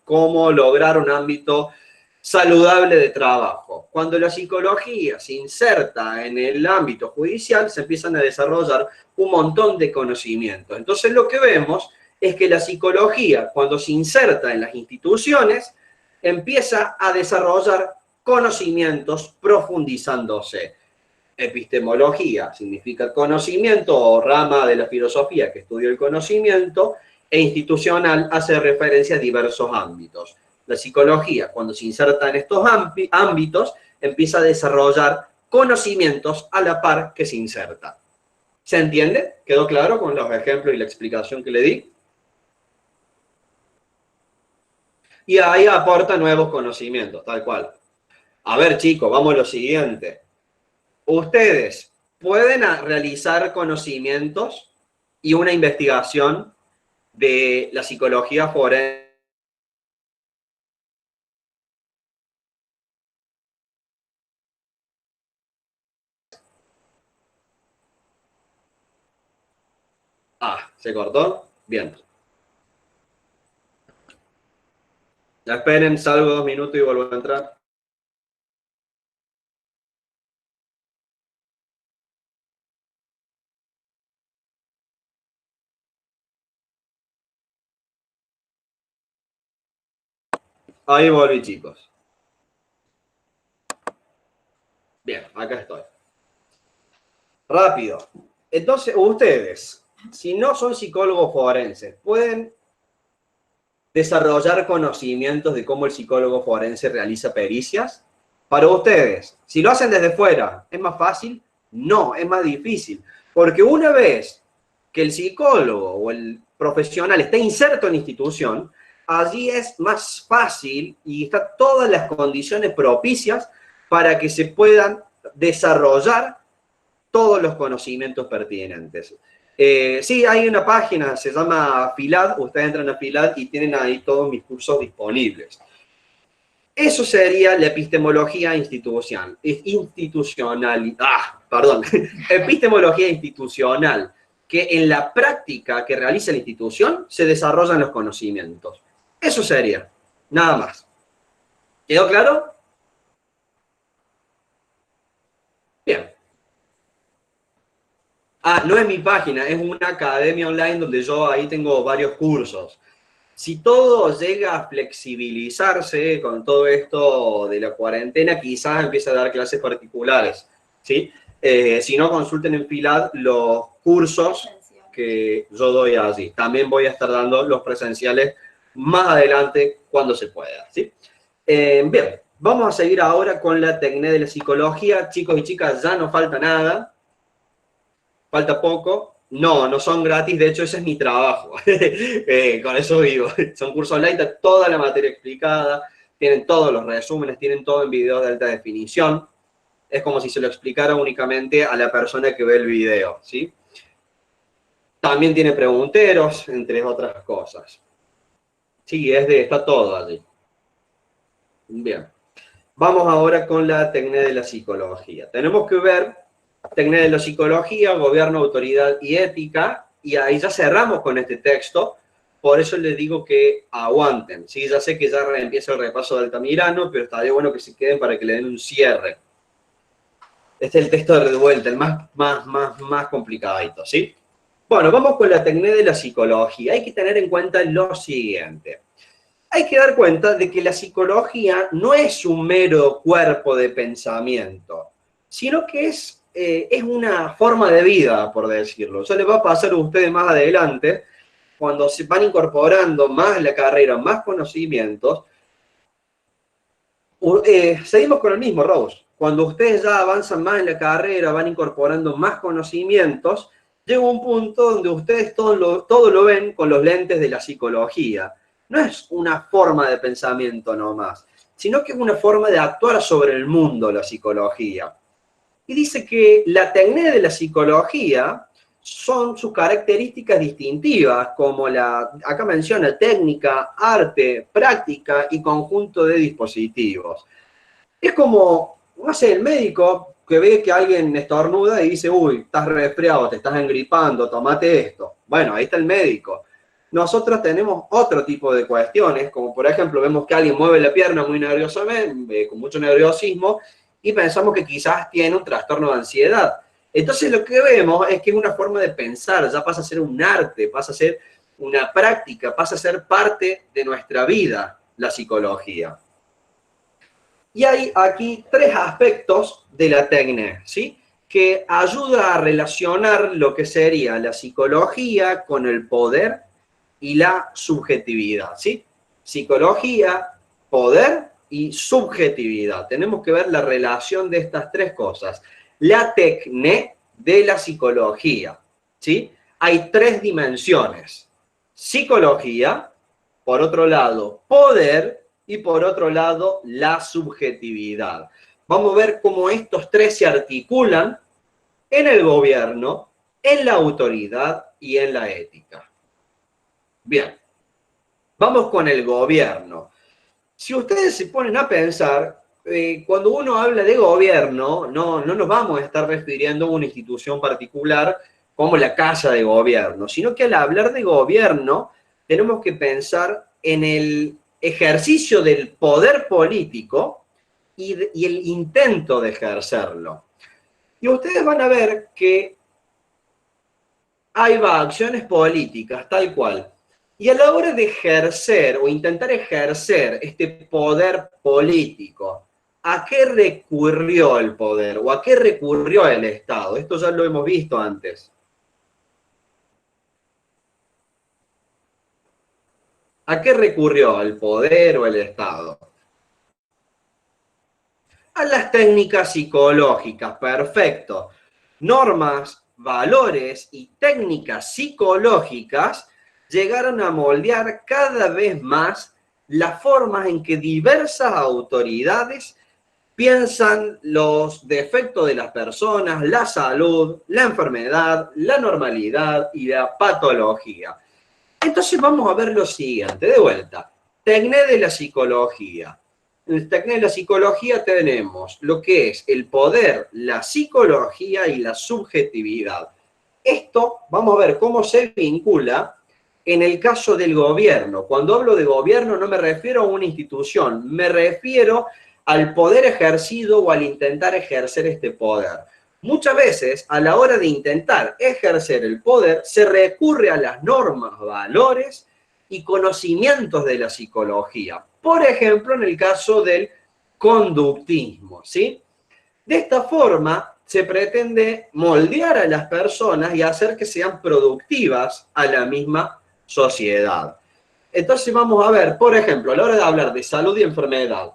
cómo lograr un ámbito saludable de trabajo. Cuando la psicología se inserta en el ámbito judicial, se empiezan a desarrollar un montón de conocimientos. Entonces, lo que vemos es que la psicología, cuando se inserta en las instituciones, empieza a desarrollar conocimientos profundizándose. Epistemología significa conocimiento o rama de la filosofía que estudia el conocimiento, e institucional hace referencia a diversos ámbitos. La psicología, cuando se inserta en estos ámbitos, empieza a desarrollar conocimientos a la par que se inserta. ¿Se entiende? ¿Quedó claro con los ejemplos y la explicación que le di? Y ahí aporta nuevos conocimientos, tal cual. A ver, chicos, vamos a lo siguiente. Ustedes pueden realizar conocimientos y una investigación de la psicología forense. Ah, ¿se cortó? Bien. Ya esperen, salgo 2 minutos y vuelvo a entrar. Ahí volví, chicos. Bien, acá estoy. Rápido. Entonces, ustedes, si no son psicólogos forenses, pueden desarrollar conocimientos de cómo el psicólogo forense realiza pericias. Para ustedes, si lo hacen desde fuera, ¿es más fácil? No, es más difícil. Porque una vez que el psicólogo o el profesional está inserto en la institución, allí es más fácil y están todas las condiciones propicias para que se puedan desarrollar todos los conocimientos pertinentes. Sí, hay una página, se llama Afilad, ustedes entran a Afilad y tienen ahí todos mis cursos disponibles. Eso sería la epistemología institucional. Epistemología institucional, que en la práctica que realiza la institución se desarrollan los conocimientos. Eso sería, nada más. ¿Quedó claro? Bien. No es mi página, es una academia online donde yo ahí tengo varios cursos. Si todo llega a flexibilizarse con todo esto de la cuarentena, quizás empiece a dar clases particulares, ¿sí? Si no, consulten en Filad los cursos que yo doy allí. También voy a estar dando los presenciales más adelante cuando se pueda, ¿sí? Bien, vamos a seguir ahora con la técnica de la psicología. Chicos y chicas, ya no falta nada. Falta poco. No, no son gratis, de hecho ese es mi trabajo. Con eso vivo. Son cursos online, está toda la materia explicada, tienen todos los resúmenes, tienen todo en videos de alta definición. Es como si se lo explicara únicamente a la persona que ve el video, ¿sí? También tiene pregunteros, entre otras cosas. Sí, está todo allí. Bien. Vamos ahora con la técnica de la psicología. Tenemos que ver técnica de la psicología, gobierno, autoridad y ética, y ahí ya cerramos con este texto, por eso les digo que aguanten, ¿sí? Ya sé que ya empieza el repaso de Altamirano, pero estaría bueno que se queden para que le den un cierre. Este es el texto de vuelta, el más complicadito, ¿sí? Bueno, vamos con la técnica de la psicología. Hay que tener en cuenta lo siguiente. Hay que dar cuenta de que la psicología no es un mero cuerpo de pensamiento, sino que es una forma de vida, por decirlo. Eso les va a pasar a ustedes más adelante, cuando se van incorporando más la carrera, más conocimientos. Seguimos con el mismo, Rose. Cuando ustedes ya avanzan más en la carrera, van incorporando más conocimientos, llega un punto donde ustedes todo lo ven con los lentes de la psicología. No es una forma de pensamiento nomás, sino que es una forma de actuar sobre el mundo, la psicología. Y dice que la técnica de la psicología son sus características distintivas, como acá menciona técnica, arte, práctica y conjunto de dispositivos. Es como, no sé, el médico que ve que alguien estornuda y dice, uy, estás resfriado, te estás engripando, tomate esto. Bueno, ahí está el médico. Nosotros tenemos otro tipo de cuestiones, como por ejemplo, vemos que alguien mueve la pierna muy nerviosamente, con mucho nerviosismo, y pensamos que quizás tiene un trastorno de ansiedad. Entonces lo que vemos es que es una forma de pensar, ya pasa a ser un arte, pasa a ser una práctica, pasa a ser parte de nuestra vida, la psicología. Y hay aquí tres aspectos de la técnica, ¿sí? Que ayuda a relacionar lo que sería la psicología con el poder y la subjetividad, ¿sí? Psicología, poder y subjetividad. Tenemos que ver la relación de estas tres cosas. La técnica de la psicología, ¿sí? Hay tres dimensiones. Psicología, por otro lado, poder y por otro lado, la subjetividad. Vamos a ver cómo estos tres se articulan en el gobierno, en la autoridad y en la ética. Bien, vamos con el gobierno. Si ustedes se ponen a pensar, cuando uno habla de gobierno, no nos vamos a estar refiriendo a una institución particular como la Casa de Gobierno, sino que al hablar de gobierno tenemos que pensar en el ejercicio del poder político y el intento de ejercerlo. Y ustedes van a ver que hay acciones políticas, tal cual. Y a la hora de ejercer o intentar ejercer este poder político, ¿a qué recurrió el poder o a qué recurrió el Estado? Esto ya lo hemos visto antes. ¿A qué recurrió el poder o el Estado? A las técnicas psicológicas, perfecto. Normas, valores y técnicas psicológicas llegaron a moldear cada vez más las formas en que diversas autoridades piensan los defectos de las personas, la salud, la enfermedad, la normalidad y la patología. Entonces vamos a ver lo siguiente, de vuelta. Tecné de la psicología. En el Tecné de la psicología tenemos lo que es el poder, la psicología y la subjetividad. Esto, vamos a ver cómo se vincula en el caso del gobierno. Cuando hablo de gobierno no me refiero a una institución, me refiero al poder ejercido o al intentar ejercer este poder. Muchas veces, a la hora de intentar ejercer el poder, se recurre a las normas, valores y conocimientos de la psicología. Por ejemplo, en el caso del conductismo, ¿sí? De esta forma, se pretende moldear a las personas y hacer que sean productivas a la misma sociedad. Entonces vamos a ver, por ejemplo, a la hora de hablar de salud y enfermedad.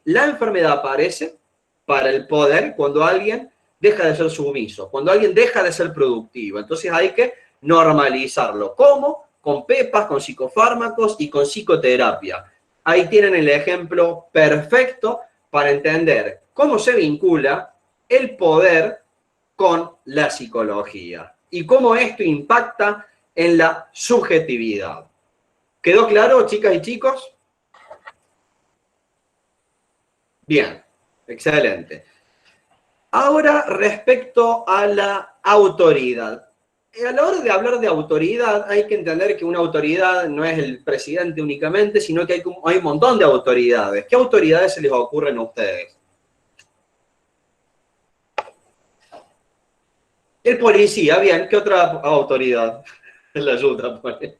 La enfermedad aparece para el poder cuando alguien deja de ser sumiso, cuando alguien deja de ser productivo. Entonces hay que normalizarlo. ¿Cómo? Con pepas, con psicofármacos y con psicoterapia. Ahí tienen el ejemplo perfecto para entender cómo se vincula el poder con la psicología y cómo esto impacta en la subjetividad. ¿Quedó claro, chicas y chicos? Bien, excelente. Ahora, respecto a la autoridad. A la hora de hablar de autoridad, hay que entender que una autoridad no es el presidente únicamente, sino que hay un montón de autoridades. ¿Qué autoridades se les ocurren a ustedes? El policía, bien. ¿Qué otra autoridad? La ayuda, pues.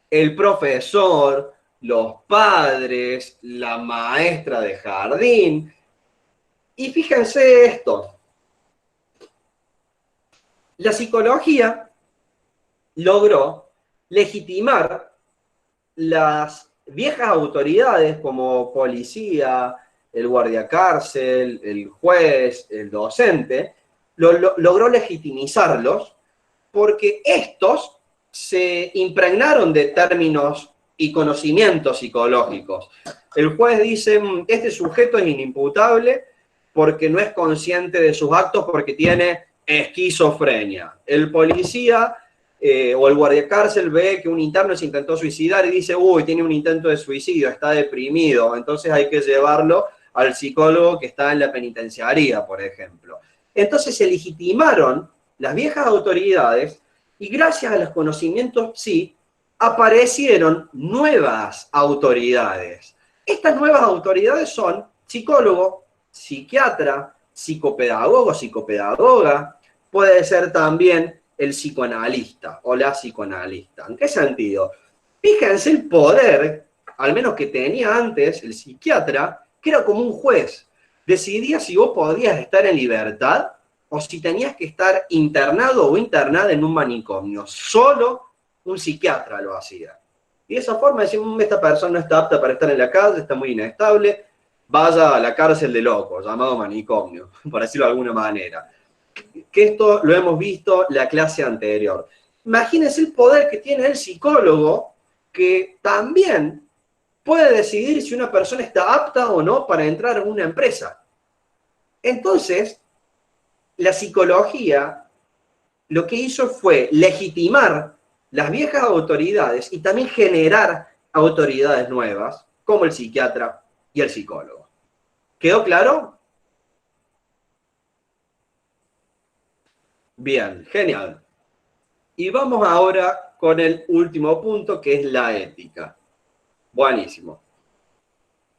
El profesor, los padres, la maestra de jardín. Y fíjense esto. La psicología logró legitimar las viejas autoridades como policía, el guardia cárcel, el juez, el docente, logró legitimizarlos porque estos se impregnaron de términos y conocimientos psicológicos. El juez dice, este sujeto es inimputable porque no es consciente de sus actos porque tiene esquizofrenia. El policía o el guardiacárcel ve que un interno se intentó suicidar y dice, uy, tiene un intento de suicidio, está deprimido, entonces hay que llevarlo al psicólogo que está en la penitenciaría, por ejemplo. Entonces se legitimaron las viejas autoridades y gracias a los conocimientos psi aparecieron nuevas autoridades. Estas nuevas autoridades son psicólogo, psiquiatra, psicopedagogo, psicopedagoga, puede ser también el psicoanalista o la psicoanalista. ¿En qué sentido? Fíjense el poder, al menos que tenía antes el psiquiatra, que era como un juez. Decidía si vos podías estar en libertad o si tenías que estar internado o internada en un manicomio. Solo un psiquiatra lo hacía. Y de esa forma decimos, esta persona no está apta para estar en la calle, está muy inestable, vaya a la cárcel de locos, llamado manicomio, por decirlo de alguna manera. Que esto lo hemos visto la clase anterior. Imagínense el poder que tiene el psicólogo, que también puede decidir si una persona está apta o no para entrar en una empresa. Entonces, la psicología lo que hizo fue legitimar las viejas autoridades y también generar autoridades nuevas, como el psiquiatra y el psicólogo. ¿Quedó claro? Bien, genial. Y vamos ahora con el último punto, que es la ética. Buenísimo.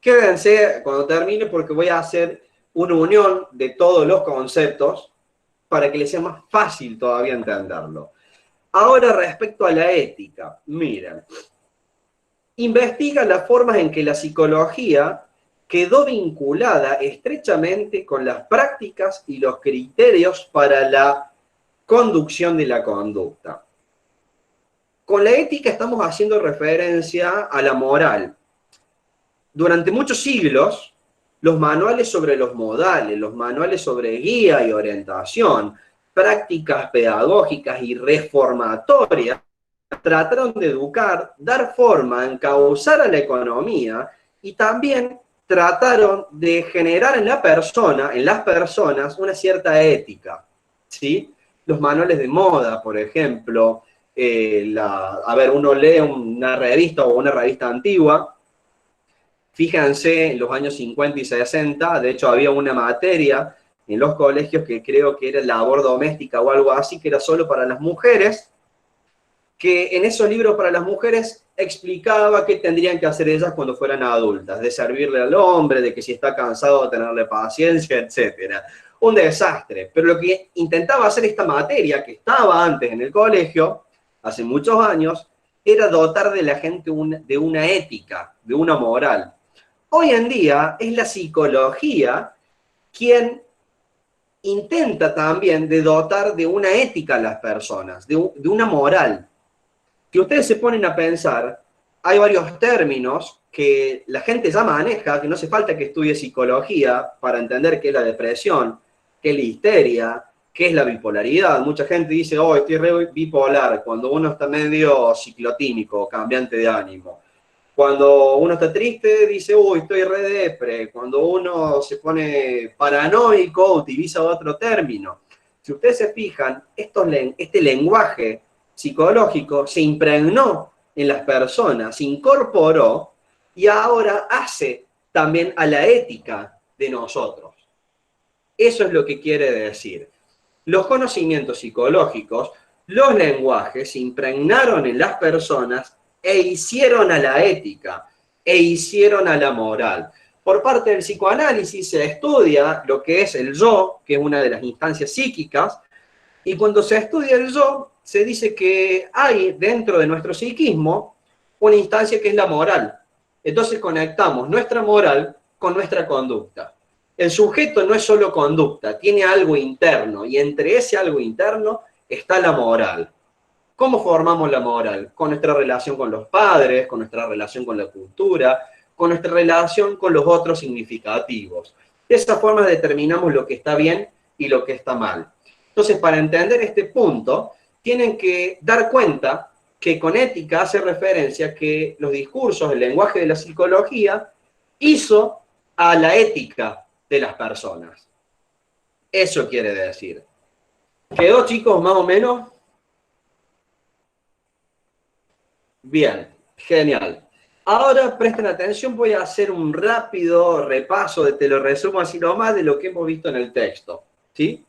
Quédense cuando termine porque voy a hacer una unión de todos los conceptos para que les sea más fácil todavía entenderlo. Ahora, respecto a la ética, miren, investiga las formas en que la psicología quedó vinculada estrechamente con las prácticas y los criterios para la conducción de la conducta. Con la ética estamos haciendo referencia a la moral. Durante muchos siglos, los manuales sobre los modales, los manuales sobre guía y orientación, prácticas pedagógicas y reformatorias, trataron de educar, dar forma, encauzar a la economía y también trataron de generar en la persona, en las personas, una cierta ética, ¿sí? Los manuales de moda, por ejemplo, uno lee una revista o una revista antigua, fíjense, en los años 50 y 60, de hecho había una materia en los colegios que creo que era labor doméstica o algo así, que era solo para las mujeres, que en esos libros para las mujeres explicaba qué tendrían que hacer ellas cuando fueran adultas, de servirle al hombre, de que si está cansado de tenerle paciencia, etc. Un desastre. Pero lo que intentaba hacer esta materia, que estaba antes en el colegio, hace muchos años, era dotar de la gente de una ética, de una moral. Hoy en día es la psicología quien intenta también de dotar de una ética a las personas, de una moral. Si ustedes se ponen a pensar, hay varios términos que la gente ya maneja, que no hace falta que estudie psicología para entender qué es la depresión, qué es la histeria, qué es la bipolaridad. Mucha gente dice, oh, estoy re bipolar, cuando uno está medio ciclotímico, cambiante de ánimo. Cuando uno está triste, dice, uy, estoy re depre. Cuando uno se pone paranoico, utiliza otro término. Si ustedes se fijan, este lenguaje psicológico se impregnó en las personas, se incorporó y ahora hace también a la ética de nosotros. Eso es lo que quiere decir. Los conocimientos psicológicos, los lenguajes se impregnaron en las personas e hicieron a la ética, e hicieron a la moral. Por parte del psicoanálisis se estudia lo que es el yo, que es una de las instancias psíquicas, y cuando se estudia el yo, se dice que hay dentro de nuestro psiquismo una instancia que es la moral. Entonces conectamos nuestra moral con nuestra conducta. El sujeto no es solo conducta, tiene algo interno, y entre ese algo interno está la moral. ¿Cómo formamos la moral? Con nuestra relación con los padres, con nuestra relación con la cultura, con nuestra relación con los otros significativos. De esa forma determinamos lo que está bien y lo que está mal. Entonces, para entender este punto, tienen que dar cuenta que con ética hace referencia que los discursos, el lenguaje de la psicología, hizo a la ética de las personas. Eso quiere decir. ¿Quedó, chicos, más o menos? Bien, genial. Ahora presten atención, voy a hacer un rápido repaso, te lo resumo así nomás, de lo que hemos visto en el texto, ¿sí?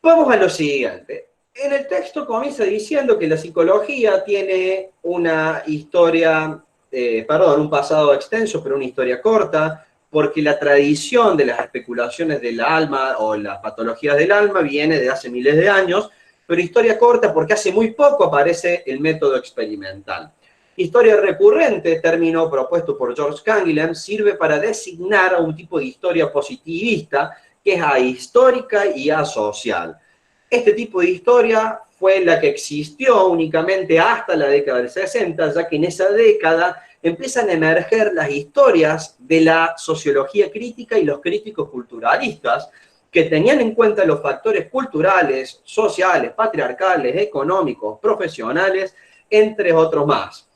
Vamos a lo siguiente. En el texto comienza diciendo que la psicología tiene una historia, un pasado extenso, pero una historia corta, porque la tradición de las especulaciones del alma o las patologías del alma viene de hace miles de años, pero historia corta porque hace muy poco aparece el método experimental. Historia recurrente, término propuesto por George Canguilhem, sirve para designar a un tipo de historia positivista que es ahistórica y asocial. Este tipo de historia fue la que existió únicamente hasta la década del 60, ya que en esa década empiezan a emerger las historias de la sociología crítica y los críticos culturalistas, que tenían en cuenta los factores culturales, sociales, patriarcales, económicos, profesionales, entre otros más.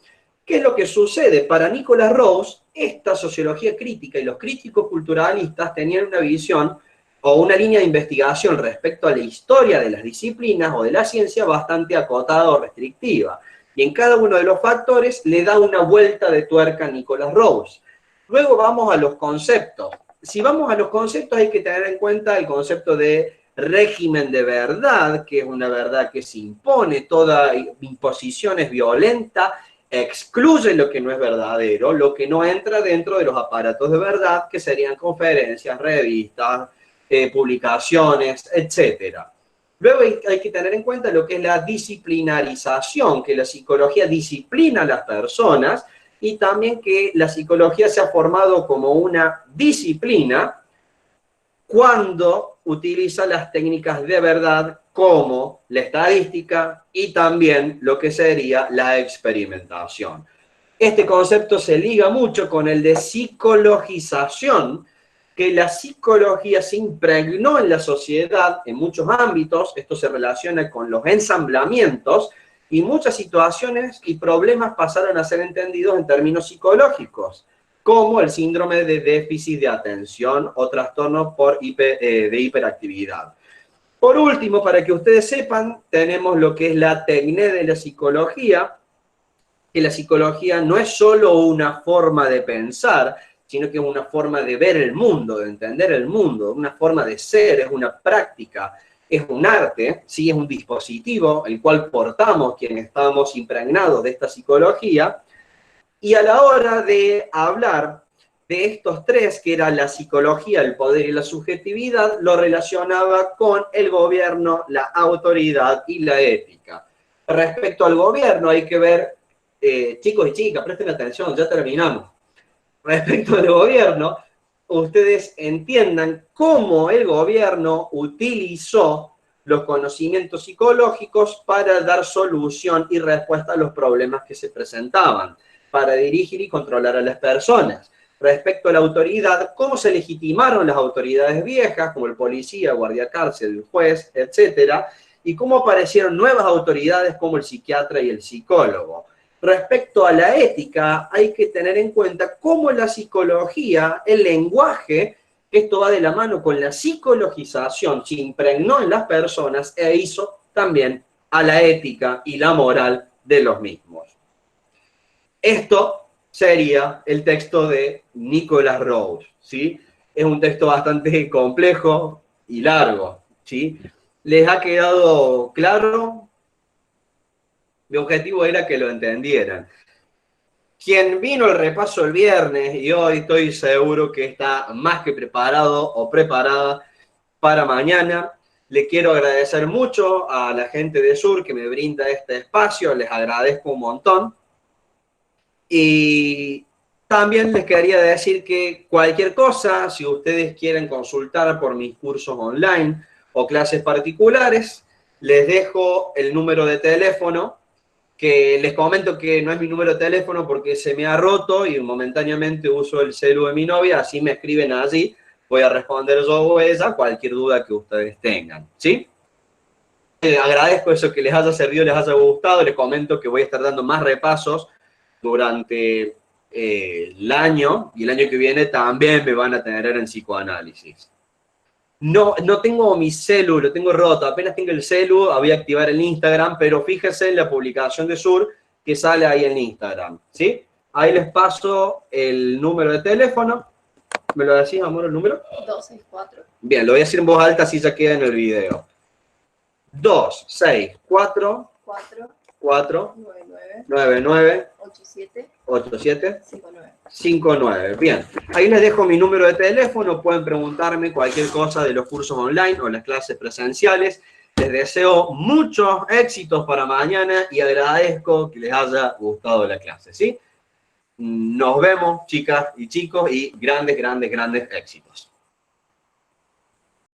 ¿Qué es lo que sucede? Para Nicholas Rose, esta sociología crítica y los críticos culturalistas tenían una visión o una línea de investigación respecto a la historia de las disciplinas o de la ciencia bastante acotada o restrictiva. Y en cada uno de los factores le da una vuelta de tuerca a Nicholas Rose. Luego vamos a los conceptos. Si vamos a los conceptos hay que tener en cuenta el concepto de régimen de verdad, que es una verdad que se impone, toda imposición es violenta, excluye lo que no es verdadero, lo que no entra dentro de los aparatos de verdad, que serían conferencias, revistas, publicaciones, etc. Luego hay que tener en cuenta lo que es la disciplinarización, que la psicología disciplina a las personas, y también que la psicología se ha formado como una disciplina cuando utiliza las técnicas de verdad como la estadística y también lo que sería la experimentación. Este concepto se liga mucho con el de psicologización, que la psicología se impregnó en la sociedad en muchos ámbitos. Esto se relaciona con los ensamblamientos, y muchas situaciones y problemas pasaron a ser entendidos en términos psicológicos. como el síndrome de déficit de atención o trastorno de hiperactividad. Por último, para que ustedes sepan, tenemos lo que es la técnica de la psicología, que la psicología no es solo una forma de pensar, sino que es una forma de ver el mundo, de entender el mundo, una forma de ser, es una práctica, es un arte, ¿sí? Es un dispositivo el cual portamos quienes estamos impregnados de esta psicología, y a la hora de hablar de estos tres, que era la psicología, el poder y la subjetividad, lo relacionaba con el gobierno, la autoridad y la ética. Respecto al gobierno hay que ver, chicos y chicas, presten atención, ya terminamos. Respecto al gobierno, ustedes entiendan cómo el gobierno utilizó los conocimientos psicológicos para dar solución y respuesta a los problemas que se presentaban, para dirigir y controlar a las personas. Respecto a la autoridad, cómo se legitimaron las autoridades viejas, como el policía, guardia cárcel, el juez, etcétera, y cómo aparecieron nuevas autoridades como el psiquiatra y el psicólogo. Respecto a la ética, hay que tener en cuenta cómo la psicología, el lenguaje, esto va de la mano con la psicologización, se impregnó en las personas e hizo también a la ética y la moral de los mismos. Esto sería el texto de Nicholas Rose, ¿sí? Es un texto bastante complejo y largo, ¿sí? ¿Les ha quedado claro? Mi objetivo era que lo entendieran. Quien vino al repaso el viernes y hoy estoy seguro que está más que preparado o preparada para mañana, le quiero agradecer mucho a la gente de Sur que me brinda este espacio, les agradezco un montón. Y también les quería decir que cualquier cosa, si ustedes quieren consultar por mis cursos online o clases particulares, les dejo el número de teléfono, que les comento que no es mi número de teléfono porque se me ha roto y momentáneamente uso el celu de mi novia, así me escriben allí, voy a responder yo o ella cualquier duda que ustedes tengan, ¿sí? Agradezco eso, que les haya servido, les haya gustado, les comento que voy a estar dando más repasos durante el año, y el año que viene también me van a tener en psicoanálisis. No tengo mi celu, lo tengo roto, apenas tengo el celu, voy a activar el Instagram, pero fíjense en la publicación de Sur que sale ahí en Instagram, ¿sí? Ahí les paso el número de teléfono. ¿Me lo decís, amor, el número? 264. Bien, lo voy a decir en voz alta, así ya queda en el video. 264 4 99 87 59. Bien, ahí les dejo mi número de teléfono, pueden preguntarme cualquier cosa de los cursos online o las clases presenciales. Les deseo muchos éxitos para mañana y agradezco que les haya gustado la clase, ¿sí? Nos vemos, chicas y chicos, y grandes éxitos.